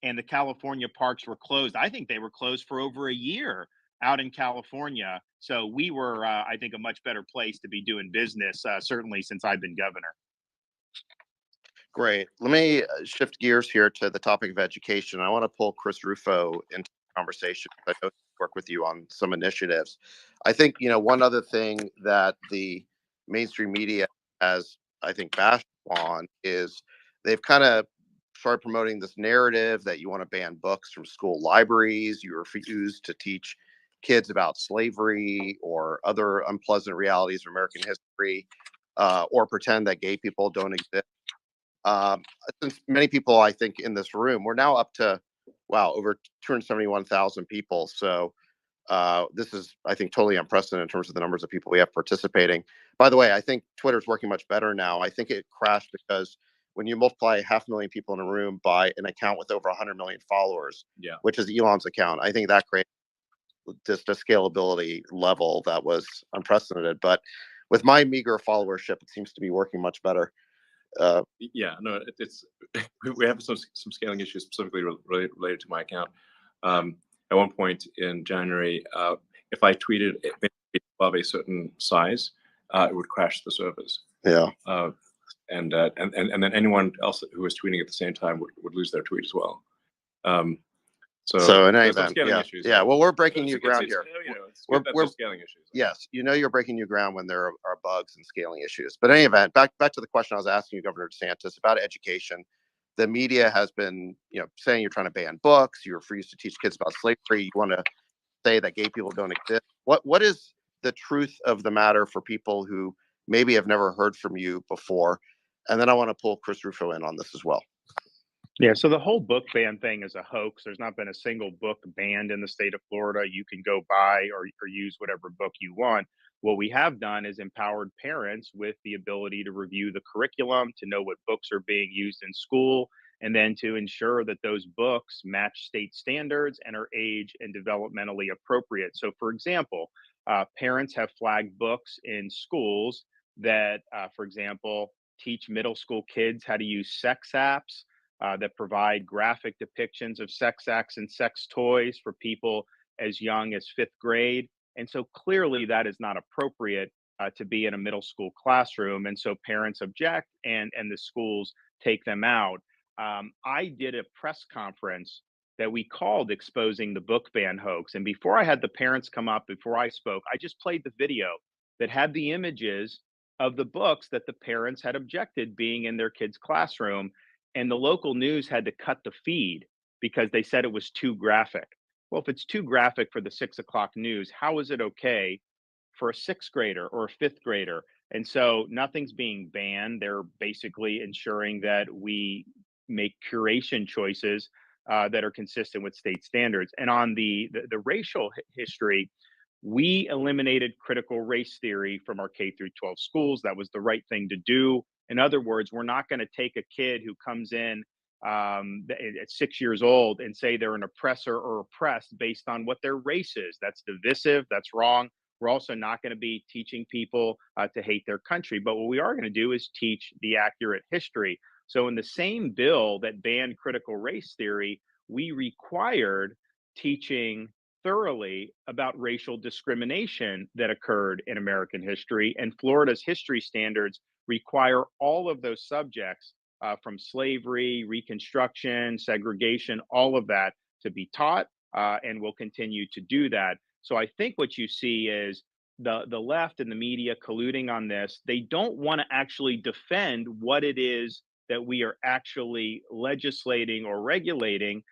Speaker 4: And the California parks were closed. I think they were closed for over a year out in California. So we were, I think, a much better place to be doing business, certainly since I've been governor.
Speaker 1: Great. Let me shift gears here to the topic of education. I want to pull Chris Rufo into the conversation. I know he work with you on some initiatives. I think, one other thing that the mainstream media has, I think, bashed on is they've kind of started promoting this narrative that you want to ban books from school libraries. You refuse to teach kids about slavery or other unpleasant realities of American history, or pretend that gay people don't exist. Since many people, I think, in this room, we're now up to, wow, over 271,000 people. So this is, I think, totally unprecedented in terms of the numbers of people we have participating. By the way, I think Twitter's working much better now. I think it crashed because when you multiply 500,000 people in a room by an account with over 100 million followers, which is Elon's account, I think that creates just a scalability level that was unprecedented. But with my meager followership, it seems to be working much better.
Speaker 2: It's we have some scaling issues specifically related to my account. At one point in January, if I tweeted above a certain size, it would crash the servers. And then anyone else who was tweeting at the same time would lose their tweet as well.
Speaker 1: So in any event,
Speaker 2: issues,
Speaker 1: well, we're breaking new ground here.
Speaker 2: We're scaling issues.
Speaker 1: Yes, you're breaking new ground when there are bugs and scaling issues. But in any event, back to the question I was asking you, Governor DeSantis, about education. The media has been, saying you're trying to ban books. You refuse to teach kids about slavery. You want to say that gay people don't exist. What is the truth of the matter for people who maybe have never heard from you before? And then I want to pull Chris Rufo in on this as well.
Speaker 4: Yeah, so the whole book ban thing is a hoax. There's not been a single book banned in the state of Florida. You can go buy or use whatever book you want. What we have done is empowered parents with the ability to review the curriculum, to know what books are being used in school, and then to ensure that those books match state standards and are age and developmentally appropriate. So, for example, parents have flagged books in schools that, for example, teach middle school kids how to use sex apps, that provide graphic depictions of sex acts and sex toys for people as young as 5th grade. And so clearly that is not appropriate to be in a middle school classroom. And so parents object, and the schools take them out. I did a press conference that we called Exposing the Book Ban Hoax. And before I had the parents come up, before I spoke, I just played the video that had the images of the books that the parents had objected being in their kids' classroom. And the local news had to cut the feed because they said it was too graphic. Well, if it's too graphic for the 6 o'clock news, how is it okay for a 6th grader or a 5th grader? And so nothing's being banned. They're basically ensuring that we make curation choices that are consistent with state standards. And on the racial history, we eliminated critical race theory from our K through 12 schools. That was the right thing to do. In other words, we're not going to take a kid who comes in at 6 years old and say they're an oppressor or oppressed based on what their race is. That's divisive. That's wrong. We're also not going to be teaching people to hate their country. But what we are going to do is teach the accurate history. So in the same bill that banned critical race theory, we required teaching thoroughly about racial discrimination that occurred in American history. And Florida's history standards require all of those subjects from slavery, Reconstruction, segregation, all of that to be taught, and will continue to do that. So I think what you see is the left and the media colluding on this. They don't want to actually defend what it is that we are actually legislating or regulating.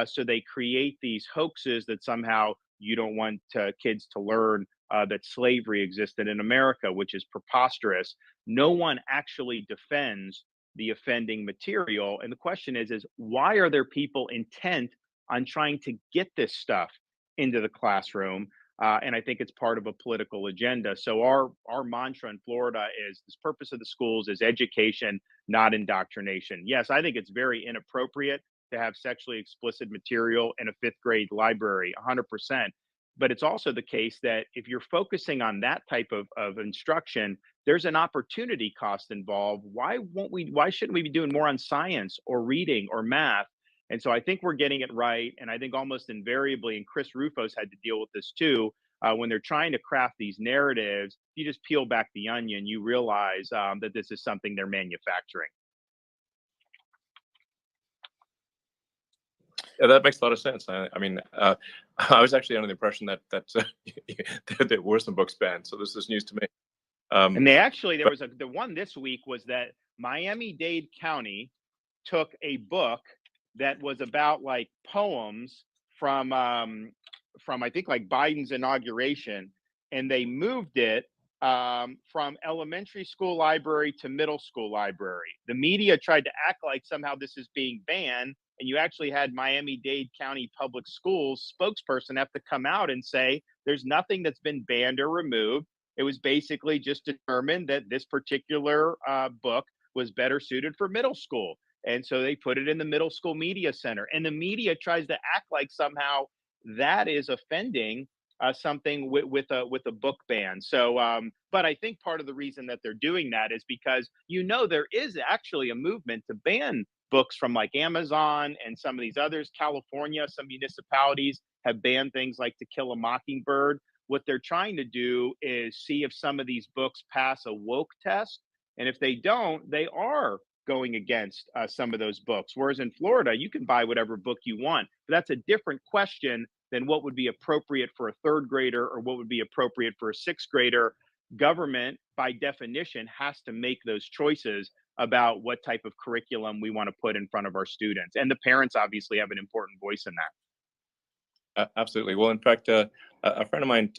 Speaker 4: So they create these hoaxes that somehow you don't want kids to learn that slavery existed in America, which is preposterous. No one actually defends the offending material. And the question is why are there people intent on trying to get this stuff into the classroom? And I think it's part of a political agenda. So our mantra in Florida is this: purpose of the schools is education, not indoctrination. Yes, I think it's very inappropriate to have sexually explicit material in a fifth grade library, 100%. But it's also the case that if you're focusing on that type of instruction, there's an opportunity cost involved. Why shouldn't we be doing more on science or reading or math? And so I think we're getting it right. And I think almost invariably, and Chris Rufo's had to deal with this too, when they're trying to craft these narratives, you just peel back the onion, you realize that this is something they're manufacturing.
Speaker 2: Yeah, that makes a lot of sense. I mean, I was actually under the impression that there were some books banned, so this is news to me.
Speaker 4: And they actually, there was the one this week was that Miami-Dade County took a book that was about like poems from I think like Biden's inauguration, and they moved it from elementary school library to middle school library. The media tried to act like somehow this is being banned, and you actually had Miami-Dade County Public Schools spokesperson have to come out and say there's nothing that's been banned or removed. It was basically just determined that this particular book was better suited for middle school. And so they put it in the middle school media center. And the media tries to act like somehow that is offending something with a book ban. So, but I think part of the reason that they're doing that is because, there is actually a movement to ban books from like Amazon and some of these others. California, some municipalities have banned things like To Kill a Mockingbird. What they're trying to do is see if some of these books pass a woke test. And if they don't, they are going against some of those books. Whereas in Florida, you can buy whatever book you want. But that's a different question than what would be appropriate for a third grader or what would be appropriate for a sixth grader. Government, by definition, has to make those choices about what type of curriculum we want to put in front of our students. And the parents obviously have an important voice in that.
Speaker 2: Absolutely. Well, in fact, a friend of mine,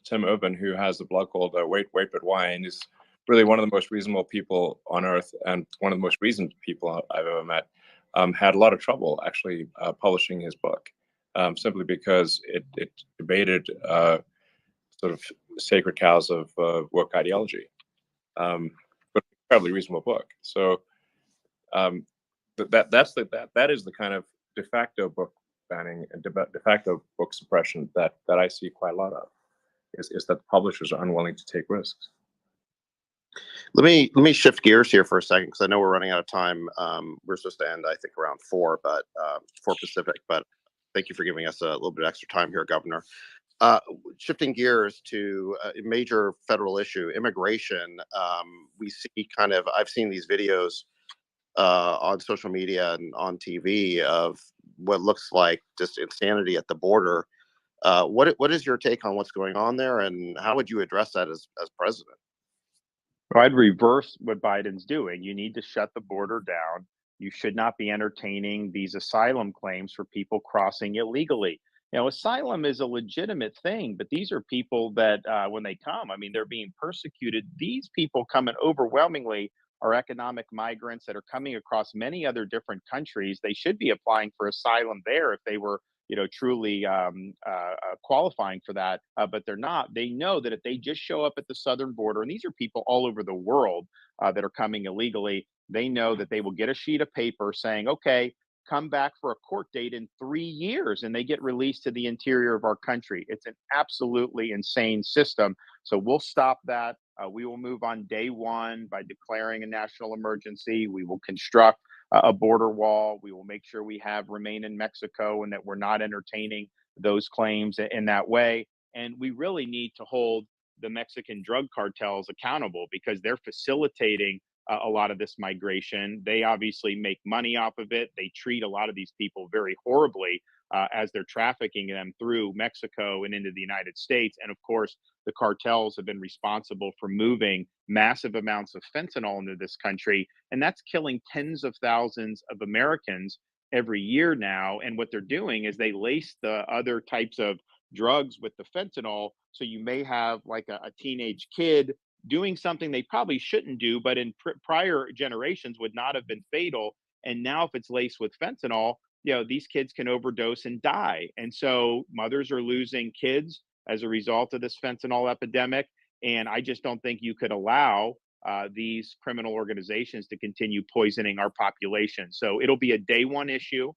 Speaker 2: Tim Urban, who has a blog called Wait But Why, and is really one of the most reasonable people on earth and one of the most reasoned people I've ever met, had a lot of trouble actually publishing his book, simply because it debated sort of sacred cows of woke ideology. But incredibly reasonable book. So that is the kind of de facto book banning and de facto book suppression that I see quite a lot of, is that publishers are unwilling to take risks.
Speaker 1: Let me shift gears here for a second, because I know we're running out of time. We're supposed to end, I think, around 4 Pacific. But thank you for giving us a little bit of extra time here, Governor. Shifting gears to a major federal issue, immigration. We see I've seen these videos on social media and on TV of what looks like just insanity at the border. What is your take on what's going on there, and how would you address that as president?
Speaker 4: Well, I'd reverse what Biden's doing. You need to shut the border down. You should not be entertaining these asylum claims for people crossing illegally. Asylum is a legitimate thing, but these are people that when they come, they're being persecuted. These people coming overwhelmingly are economic migrants that are coming across many other different countries. They should be applying for asylum there if they were truly qualifying for that, but they're not. They know that if they just show up at the southern border, and these are people all over the world that are coming illegally, they know that they will get a sheet of paper saying, okay, come back for a court date in 3 years, and they get released to the interior of our country. It's an absolutely insane system. So we'll stop that. We will move on day one by declaring a national emergency. We will construct a border wall. We will make sure we have remain in Mexico and that we're not entertaining those claims in that way. And we really need to hold the Mexican drug cartels accountable because they're facilitating a lot of this migration. They obviously make money off of it. They treat a lot of these people very horribly as they're trafficking them through Mexico and into the United States. And of course, the cartels have been responsible for moving massive amounts of fentanyl into this country. And that's killing tens of thousands of Americans every year now. And what they're doing is they lace the other types of drugs with the fentanyl. So you may have like a teenage kid doing something they probably shouldn't do, but in prior generations would not have been fatal. And now, if it's laced with fentanyl, these kids can overdose and die. And so mothers are losing kids as a result of this fentanyl epidemic. And I just don't think you could allow these criminal organizations to continue poisoning our population. So it'll be a day one issue.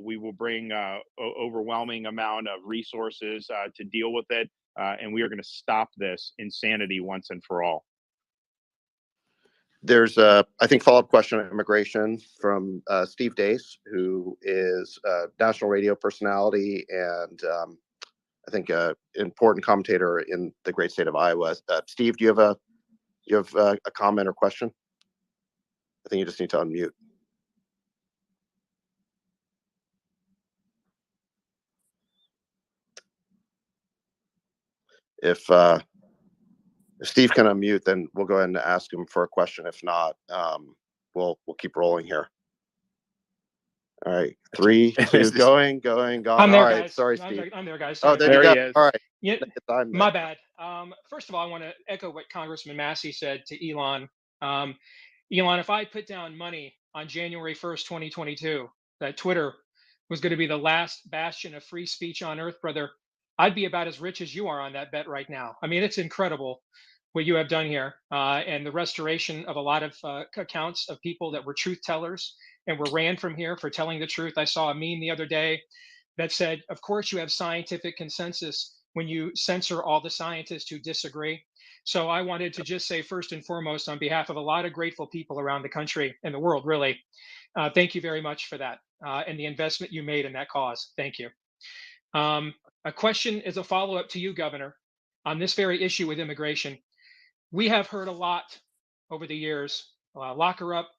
Speaker 4: We will bring overwhelming amount of resources to deal with it. And we are going to stop this insanity once and for all.
Speaker 1: There's a, I think, follow-up question on immigration from Steve Dace, who is a national radio personality and I think an important commentator in the great state of Iowa. Steve, do you have a comment or question? I think you just need to unmute. If Steve can unmute, then we'll go ahead and ask him for a question. If not, we'll keep rolling here. All right, 3, 2, going.
Speaker 7: I'm there,
Speaker 1: all right,
Speaker 7: guys.
Speaker 1: sorry, Steve.
Speaker 7: I'm there, guys.
Speaker 1: Oh,
Speaker 7: Sorry.
Speaker 1: there you
Speaker 4: There
Speaker 1: go.
Speaker 4: he is.
Speaker 1: All right.
Speaker 7: Yeah,
Speaker 1: I'm
Speaker 7: my
Speaker 1: there.
Speaker 7: bad. First of all, I want to echo what Congressman Massey said to Elon. Elon, if I put down money on January 1st, 2022, that Twitter was going to be the last bastion of free speech on earth, brother, I'd be about as rich as you are on that bet right now. I mean, it's incredible what you have done here and the restoration of a lot of accounts of people that were truth tellers and were ran from here for telling the truth. I saw a meme the other day that said, of course, you have scientific consensus when you censor all the scientists who disagree. So I wanted to just say, first and foremost, on behalf of a lot of grateful people around the country and the world, really, thank you very much for that and the investment you made in that cause. Thank you. A question is a follow up to you, Governor, on this very issue with immigration. We have heard a lot over the years lock her up,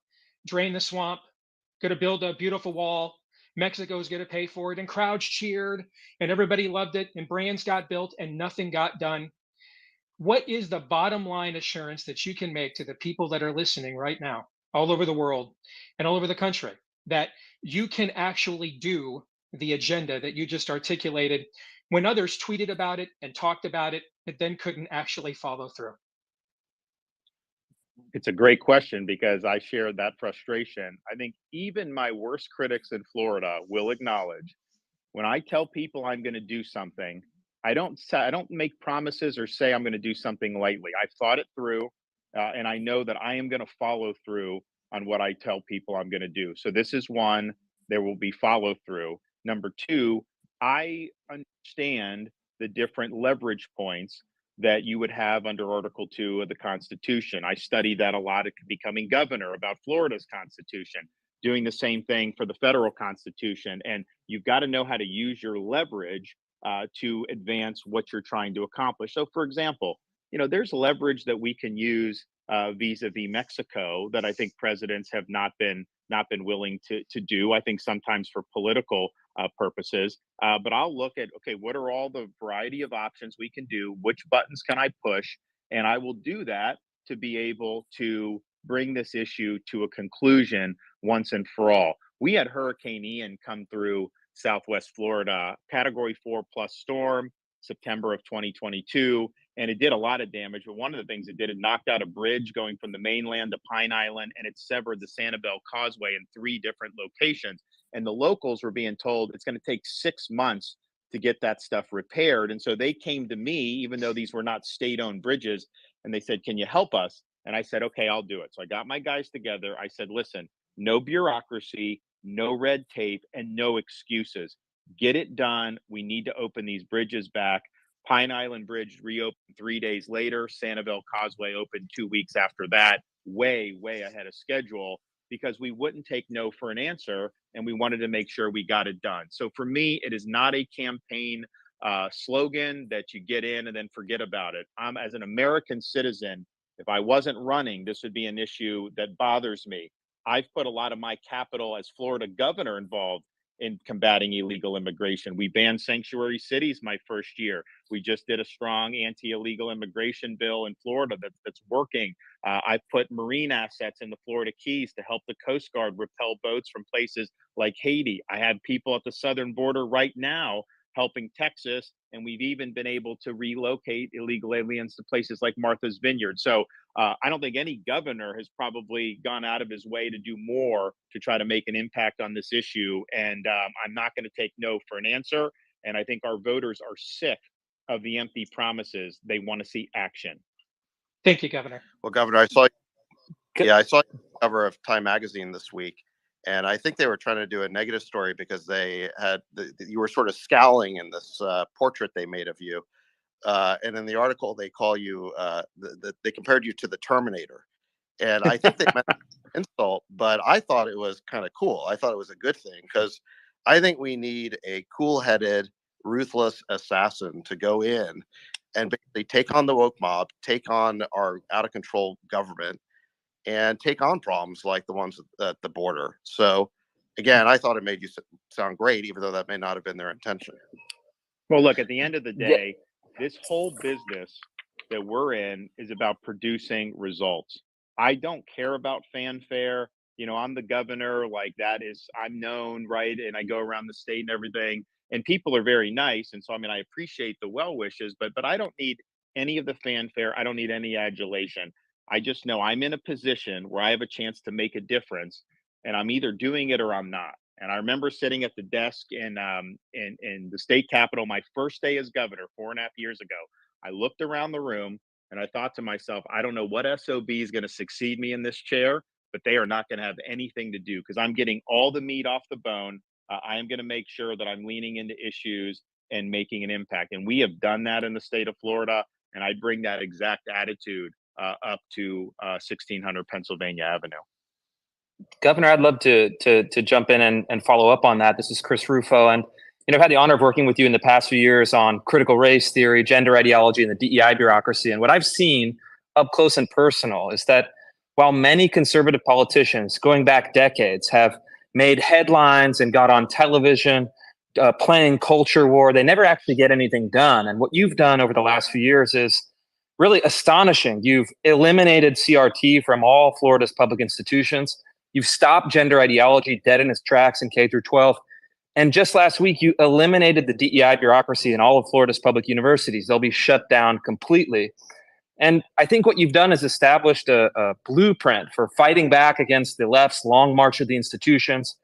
Speaker 7: drain the swamp, going to build a beautiful wall. Mexico's going to pay for it. And crowds cheered and everybody loved it. And brands got built and nothing got done. What is the bottom line assurance that you can make to the people that are listening right now, all over the world and all over the country, that you can actually do the agenda that you just articulated when others tweeted about it and talked about it, but then couldn't actually follow through?
Speaker 4: It's a great question because I share that frustration. I think even my worst critics in Florida will acknowledge when I tell people I'm going to do something, I don't make promises or say I'm going to do something lightly. I've thought it through, and I know that I am going to follow through on what I tell people I'm going to do. So this is one. There will be follow through. Number two, I understand the different leverage points that you would have under Article 2 of the Constitution. I studied that a lot at becoming governor about Florida's Constitution, doing the same thing for the federal Constitution. And you've got to know how to use your leverage to advance what you're trying to accomplish. So, for example, there's leverage that we can use vis-a-vis Mexico that I think presidents have not been willing to do. I think sometimes for political purposes. But I'll look at, okay, what are all the variety of options we can do? Which buttons can I push? And I will do that to be able to bring this issue to a conclusion once and for all. We had Hurricane Ian come through Southwest Florida, Category 4 plus storm, September of 2022. And it did a lot of damage. But one of the things it did, it knocked out a bridge going from the mainland to Pine Island, and it severed the Sanibel Causeway in 3 different locations. And the locals were being told it's going to take 6 months to get that stuff repaired. And so they came to me, even though these were not state-owned bridges, and they said, can you help us? And I said, okay, I'll do it. So I got my guys together. I said, listen, no bureaucracy, no red tape, and no excuses. Get it done. We need to open these bridges back. Pine Island Bridge reopened 3 days later. Sanibel Causeway opened 2 weeks after that, way, way ahead of schedule, because we wouldn't take no for an answer, and we wanted to make sure we got it done. So for me, it is not a campaign slogan that you get in and then forget about it. I'm, as an American citizen, if I wasn't running, this would be an issue that bothers me. I've put a lot of my capital as Florida governor involved in combating illegal immigration. We banned sanctuary cities my first year. We just did a strong anti-illegal immigration bill in Florida that's working. I've put marine assets in the Florida Keys to help the Coast Guard repel boats from places like Haiti. I have people at the southern border right now helping Texas, and we've even been able to relocate illegal aliens to places like Martha's Vineyard. So I don't think any governor has probably gone out of his way to do more to try to make an impact on this issue. And I'm not going to take no for an answer. And I think our voters are sick of the empty promises. They want to see action.
Speaker 7: Thank you, Governor.
Speaker 1: Well, Governor, I saw the cover of Time Magazine this week, and I think they were trying to do a negative story because they had you were sort of scowling in this portrait they made of you. And in the article, they call you, they compared you to the Terminator. And I think they meant insult, but I thought it was kind of cool. I thought it was a good thing because I think we need a cool-headed, ruthless assassin to go in and basically take on the woke mob, take on our out-of-control government, and take on problems like the ones at the border. So, again, I thought it made you sound great, even though that may not have been their intention.
Speaker 4: Well, look, at the end of the day, this whole business that we're in is about producing results. I don't care about fanfare. You know, I'm the governor, like that is, I'm known, right? And I go around the state and everything, and people are very nice. And so, I mean, I appreciate the well wishes, but I don't need any of the fanfare. I don't need any adulation. I just know I'm in a position where I have a chance to make a difference, and I'm either doing it or I'm not. And I remember sitting at the desk in the state capitol my first day as governor 4.5 years ago. I looked around the room and I thought to myself, I don't know what SOB is going to succeed me in this chair, but they are not going to have anything to do because I'm getting all the meat off the bone. I am going to make sure that I'm leaning into issues and making an impact. And we have done that in the state of Florida. And I bring that exact attitude up to 1600 Pennsylvania Avenue.
Speaker 8: Governor, I'd love to jump in and follow up on that. This is Chris Rufo, and I've had the honor of working with you in the past few years on critical race theory, gender ideology, and the DEI bureaucracy. And what I've seen up close and personal is that while many conservative politicians, going back decades, have made headlines and got on television playing culture war, they never actually get anything done. And what you've done over the last few years is really astonishing. You've eliminated CRT from all Florida's public institutions. You've stopped gender ideology dead in its tracks in K through 12. And just last week, you eliminated the DEI bureaucracy in all of Florida's public universities. They'll be shut down completely. And I think what you've done is established a blueprint for fighting back against the left's long march of the institutions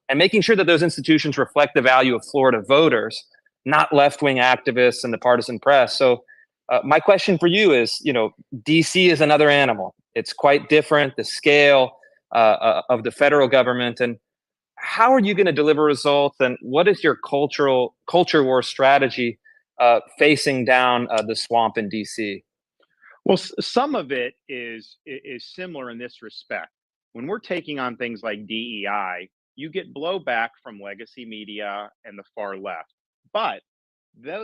Speaker 8: and making sure that those institutions reflect the value of Florida voters, not left-wing activists and the partisan press. So my question for you is, DC is another animal. It's quite different, the scale of the federal government. And how are you going to deliver results? And what is your culture war strategy facing down the swamp in DC?
Speaker 4: Well, some of it is similar in this respect. When we're taking on things like DEI, you get blowback from legacy media and the far left. But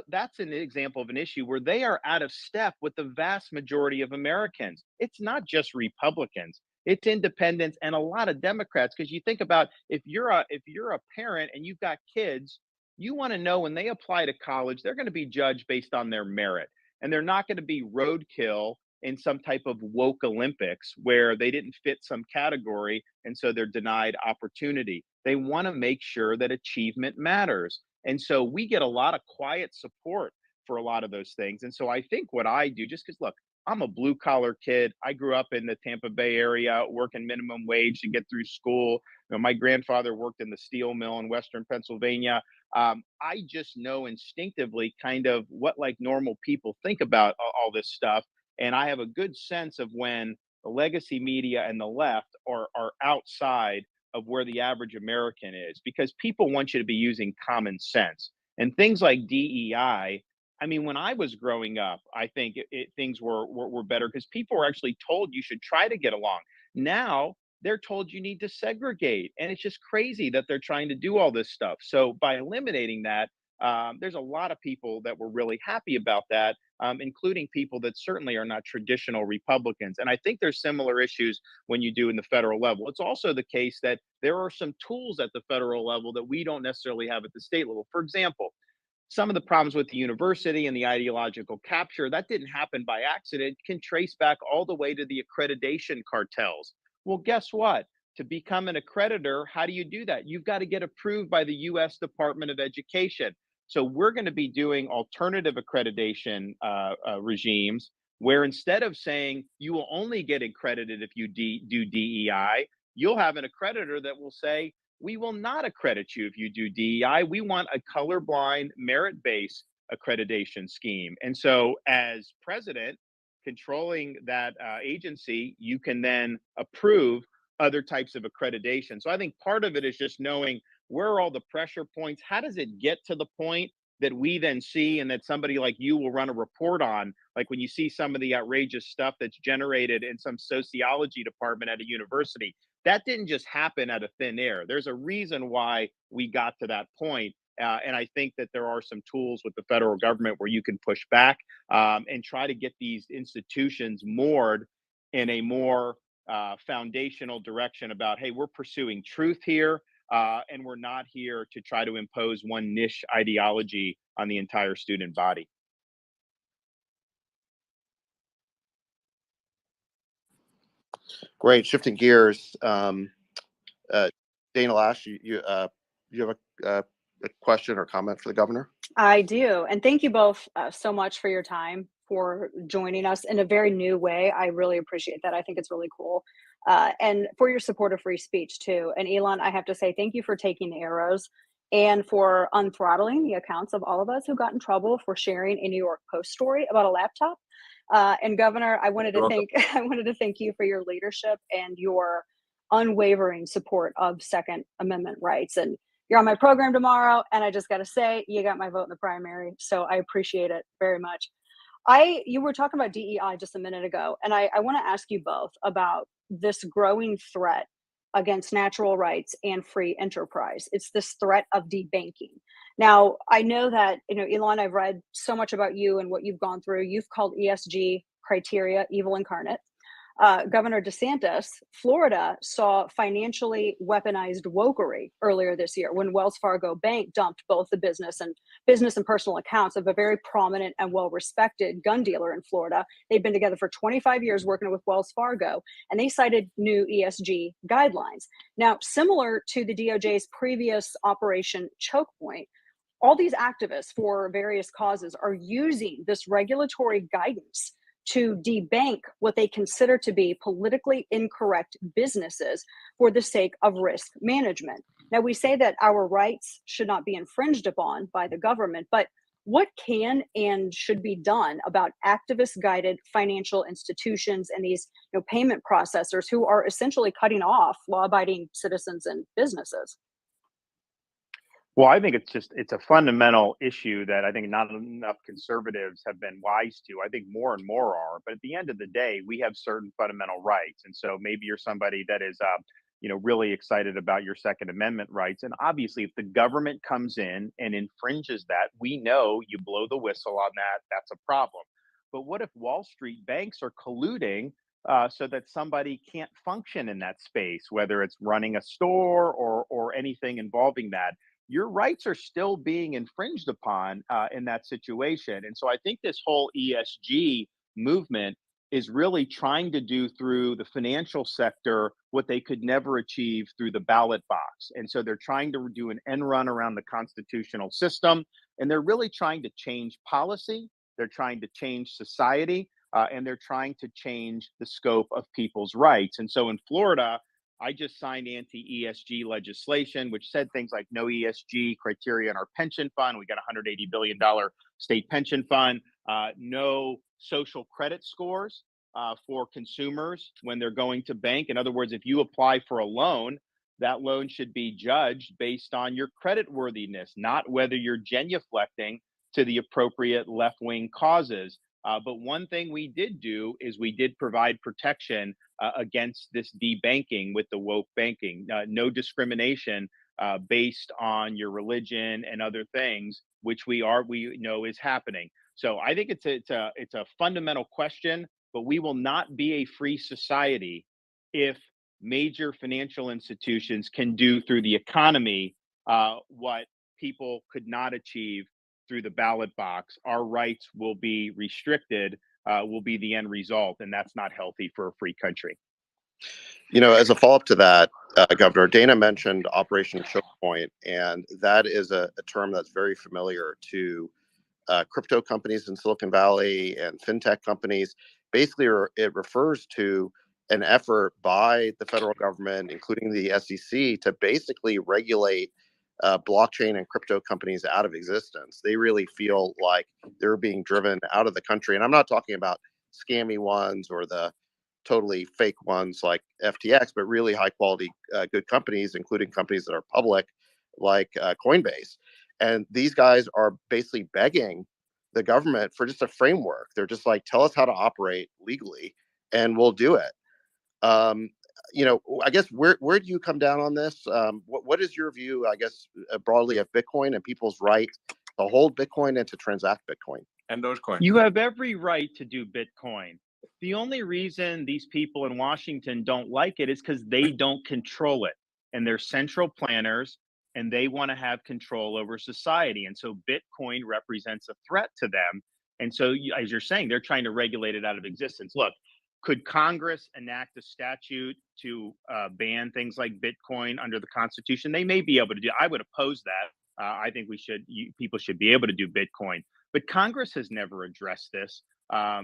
Speaker 4: that's an example of an issue where they are out of step with the vast majority of Americans. It's not just Republicans. It's independents and a lot of Democrats. Because you think about if you're a parent and you've got kids, you want to know when they apply to college, they're going to be judged based on their merit. And they're not going to be roadkill in some type of woke Olympics where they didn't fit some category and so they're denied opportunity. They want to make sure that achievement matters. And so we get a lot of quiet support for a lot of those things. And so I think what I do, just because, look, I'm a blue collar kid. I grew up in the Tampa Bay area, working minimum wage to get through school. My grandfather worked in the steel mill in Western Pennsylvania. I just know instinctively kind of what like normal people think about all this stuff. And I have a good sense of when the legacy media and the left are outside of where the average American is, because people want you to be using common sense. And things like DEI I mean, when I was growing up, I think things were better because people were actually told you should try to get along. Now they're told you need to segregate, and it's just crazy that they're trying to do all this stuff. So by eliminating that, there's a lot of people that were really happy about that, including people that certainly are not traditional Republicans. And I think there's similar issues when you do in the federal level. It's also the case that there are some tools at the federal level that we don't necessarily have at the state level. For example, some of the problems with the university and the ideological capture that didn't happen by accident can trace back all the way to the accreditation cartels. Well, guess what? To become an accreditor, how do you do that? You've got to get approved by the US Department of Education. So we're going to be doing alternative accreditation regimes where instead of saying you will only get accredited if you do DEI, you'll have an accreditor that will say we will not accredit you if you do DEI. We want a colorblind, merit-based accreditation scheme. And so, as president, controlling that agency, you can then approve other types of accreditation. So I think part of it is just knowing where are all the pressure points. How does it get to the point that we then see and that somebody like you will run a report on? Like when you see some of the outrageous stuff that's generated in some sociology department at a university, that didn't just happen out of thin air. There's a reason why we got to that point. And I think that there are some tools with the federal government where you can push back and try to get these institutions moored in a more foundational direction about, hey, we're pursuing truth here, and we're not here to try to impose one niche ideology on the entire student body.
Speaker 1: Great. Shifting gears, Dana Lash, you have a question or comment for the governor?
Speaker 9: I do. And thank you both so much for your time, for joining us in a very new way. I really appreciate that. I think it's really cool. And for your support of free speech, too. And Elon, I have to say thank you for taking the arrows and for unthrottling the accounts of all of us who got in trouble for sharing a New York Post story about a laptop. And Governor, I wanted to thank you for your leadership and your unwavering support of Second Amendment rights. And you're on my program tomorrow, and I just got to say, you got my vote in the primary, so I appreciate it very much. You were talking about DEI just a minute ago, and I want to ask you both about this growing threat against natural rights and free enterprise. It's this threat of debanking. Now, I know that, Elon, I've read so much about you and what you've gone through. You've called ESG criteria evil incarnate. Governor DeSantis, Florida, saw financially weaponized wokery earlier this year when Wells Fargo Bank dumped both the business and personal accounts of a very prominent and well-respected gun dealer in Florida. They'd been together for 25 years working with Wells Fargo, and they cited new ESG guidelines. Now, similar to the DOJ's previous Operation Choke Point, all these activists for various causes are using this regulatory guidance to debank what they consider to be politically incorrect businesses for the sake of risk management. Now, we say that our rights should not be infringed upon by the government, but what can and should be done about activist-guided financial institutions and these payment processors who are essentially cutting off law-abiding citizens and businesses?
Speaker 4: Well, I think it's a fundamental issue that I think not enough conservatives have been wise to. I think more and more are, but at the end of the day, we have certain fundamental rights. And so maybe you're somebody that is really excited about your Second Amendment rights. And obviously, if the government comes in and infringes that, we know you blow the whistle on that. That's a problem. But what if Wall Street banks are colluding so that somebody can't function in that space, whether it's running a store or anything involving that? Your rights are still being infringed upon in that situation. And so I think this whole ESG movement is really trying to do through the financial sector what they could never achieve through the ballot box. And so they're trying to do an end run around the constitutional system, and they're really trying to change policy. They're trying to change society, and they're trying to change the scope of people's rights. And so in Florida, I just signed anti-ESG legislation, which said things like no ESG criteria in our pension fund. We got a $180 billion state pension fund. No social credit scores for consumers when they're going to bank. In other words, if you apply for a loan, that loan should be judged based on your credit worthiness, not whether you're genuflecting to the appropriate left-wing causes. But one thing we did do is we did provide protection against this debanking with the woke banking. No discrimination based on your religion and other things, which we know is happening. So I think it's a fundamental question, but we will not be a free society if major financial institutions can do through the economy what people could not achieve through the ballot box. Our rights will be restricted, will be the end result, and that's not healthy for a free country.
Speaker 1: You know, as a follow-up to that, Governor, Dana mentioned Operation Choke Point, and that is a term that's very familiar to crypto companies in Silicon Valley and fintech companies. Basically, it refers to an effort by the federal government, including the SEC, to basically regulate blockchain and crypto companies out of existence. They really feel like they're being driven out of the country. And I'm not talking about scammy ones or the totally fake ones like FTX, but really high quality, good companies, including companies that are public like Coinbase. And these guys are basically begging the government for just a framework. They're just like, tell us how to operate legally and we'll do it. You know, I guess where do you come down on this? What is your view, I guess, broadly of Bitcoin and people's right to hold Bitcoin and to transact Bitcoin?
Speaker 2: And Dogecoin.
Speaker 4: You have every right to do Bitcoin. The only reason these people in Washington don't like it is because they don't control it. And they're central planners and they want to have control over society. And so Bitcoin represents a threat to them. And so, as you're saying, they're trying to regulate it out of existence. Look, could Congress enact a statute to ban things like Bitcoin under the Constitution? They may be able to do. I would oppose that. I think people should be able to do Bitcoin. But Congress has never addressed this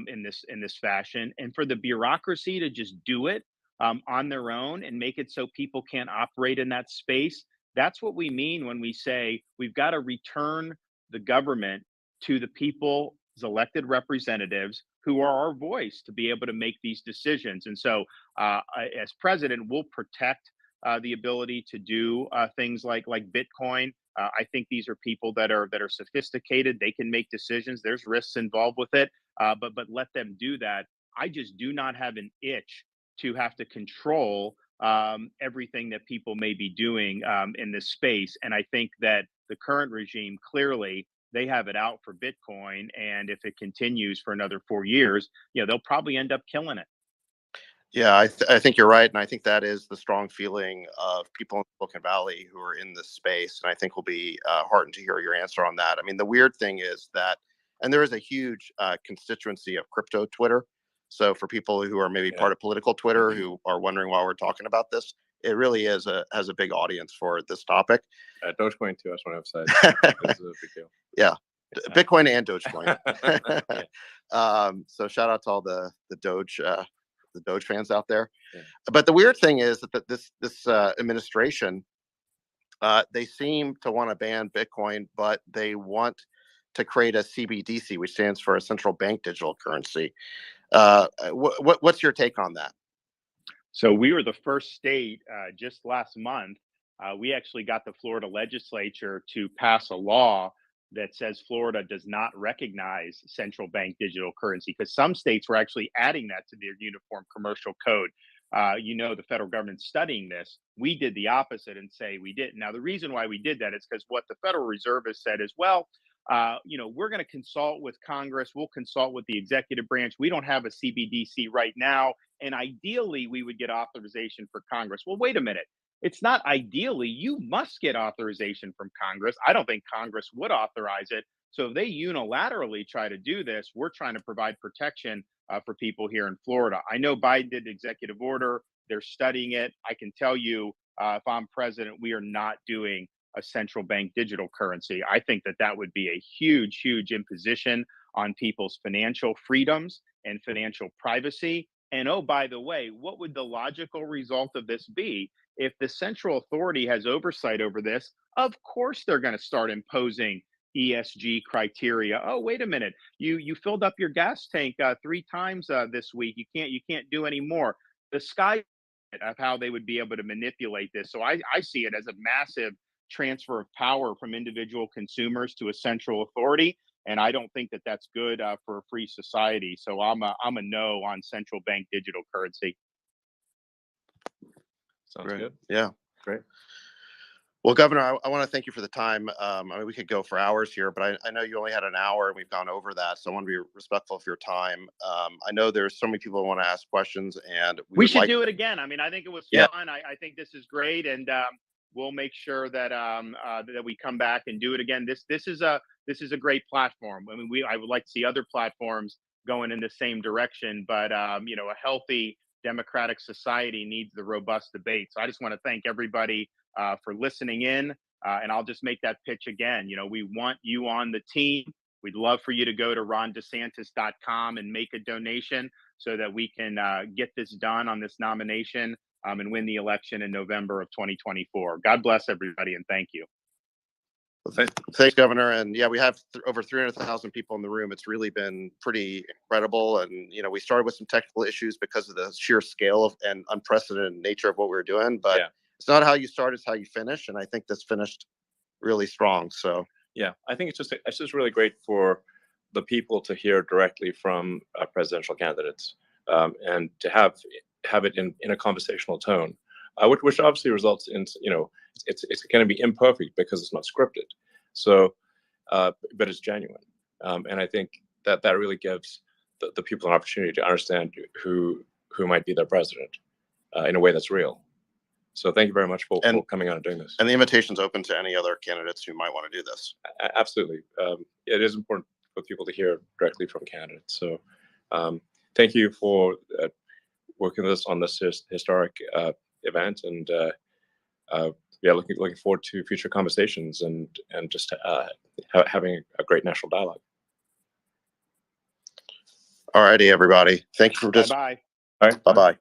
Speaker 4: in this fashion, and for the bureaucracy to just do it on their own and make it so people can't operate in that space. That's what we mean when we say we've got to return the government to the people's elected representatives who are our voice to be able to make these decisions. And so, as president, we'll protect the ability to do things like Bitcoin. I think these are people that are sophisticated. They can make decisions. There's risks involved with it, but let them do that. I just do not have an itch to have to control everything that people may be doing in this space. And I think that the current regime, clearly, they have it out for Bitcoin. And if it continues for another 4 years, they'll probably end up killing it.
Speaker 1: Yeah, I think you're right. And I think that is the strong feeling of people in Silicon Valley who are in this space. And I think we'll be heartened to hear your answer on that. I mean, the weird thing is that, and there is a huge constituency of crypto Twitter. So for people who are maybe part of political Twitter who are wondering why we're talking about this, it really has a big audience for this topic.
Speaker 2: Dogecoin too, I just want to emphasize. This is a big deal.
Speaker 1: Yeah. Bitcoin and Dogecoin. So shout out to all the Doge fans out there. Yeah. But the weird thing is that this administration, they seem to want to ban Bitcoin, but they want to create a CBDC, which stands for a central bank digital currency. What's your take on that?
Speaker 4: So we were the first state just last month. We actually got the Florida legislature to pass a law that says Florida does not recognize central bank digital currency, because some states were actually adding that to their uniform commercial code. The federal government's studying this. We did the opposite and say we didn't. Now, the reason why we did that is because what the Federal Reserve has said is, well, we're going to consult with Congress. We'll consult with the executive branch. We don't have a CBDC right now. And ideally, we would get authorization for Congress. Well, wait a minute. It's not ideally. You must get authorization from Congress. I don't think Congress would authorize it. So if they unilaterally try to do this, we're trying to provide protection for people here in Florida. I know Biden did the executive order. They're studying it. I can tell you, if I'm president, we are not doing a central bank digital currency. I think that would be a huge, huge imposition on people's financial freedoms and financial privacy. And oh, by the way, what would the logical result of this be? If the central authority has oversight over this, of course they're going to start imposing ESG criteria. Oh, wait a minute. You filled up your gas tank 3 times this week. You can't do any more. The sky of how they would be able to manipulate this. So I see it as a massive transfer of power from individual consumers to a central authority. and I don't think that that's good for a free society. So I'm a no on central bank digital currency.
Speaker 2: Sounds
Speaker 1: Great.
Speaker 2: good.
Speaker 1: Yeah.
Speaker 2: Great.
Speaker 1: Well, Governor, I want to thank you for the time. I mean, we could go for hours here, but I know you only had an hour and we've gone over that. So I want to be respectful of your time. I know there's so many people who want to ask questions, and
Speaker 4: We
Speaker 1: would
Speaker 4: should
Speaker 1: like
Speaker 4: do it again. I mean, I think it was
Speaker 1: Yeah.
Speaker 4: fun. I think this is great, and we'll make sure that that we come back and do it again. This is a great platform. I mean, I would like to see other platforms going in the same direction, but you know, a healthy democratic society needs the robust debate. So I just want to thank everybody for listening in, and I'll just make that pitch again. You know, we want you on the team. We'd love for you to go to rondesantis.com and make a donation so that we can get this done on this nomination and win the election in November of 2024. God bless everybody, and thank you.
Speaker 1: Well, thanks, Governor. And yeah, we have over 300,000 people in the room. It's really been pretty incredible. And, you know, we started with some technical issues because of the sheer scale of and unprecedented nature of what we were doing. But
Speaker 2: Yeah.
Speaker 1: It's not how you start, it's how you finish. And I think this finished really strong. So
Speaker 2: yeah, I think it's just really great for the people to hear directly from presidential candidates, and to have it in a conversational tone, which obviously results in, you know, it's going to be imperfect because it's not scripted. So, but it's genuine, and I think that really gives the people an opportunity to understand who might be their president in a way that's real. So thank you very much for coming on and doing this.
Speaker 1: And the invitation's open to any other candidates who might want to do this.
Speaker 2: Absolutely. It is important for people to hear directly from candidates. So thank you for working with us on this historic event. And yeah, looking forward to future conversations and just having a great national dialogue.
Speaker 1: All righty, everybody. Thank you for
Speaker 4: Bye-bye.
Speaker 1: All right. Bye-bye.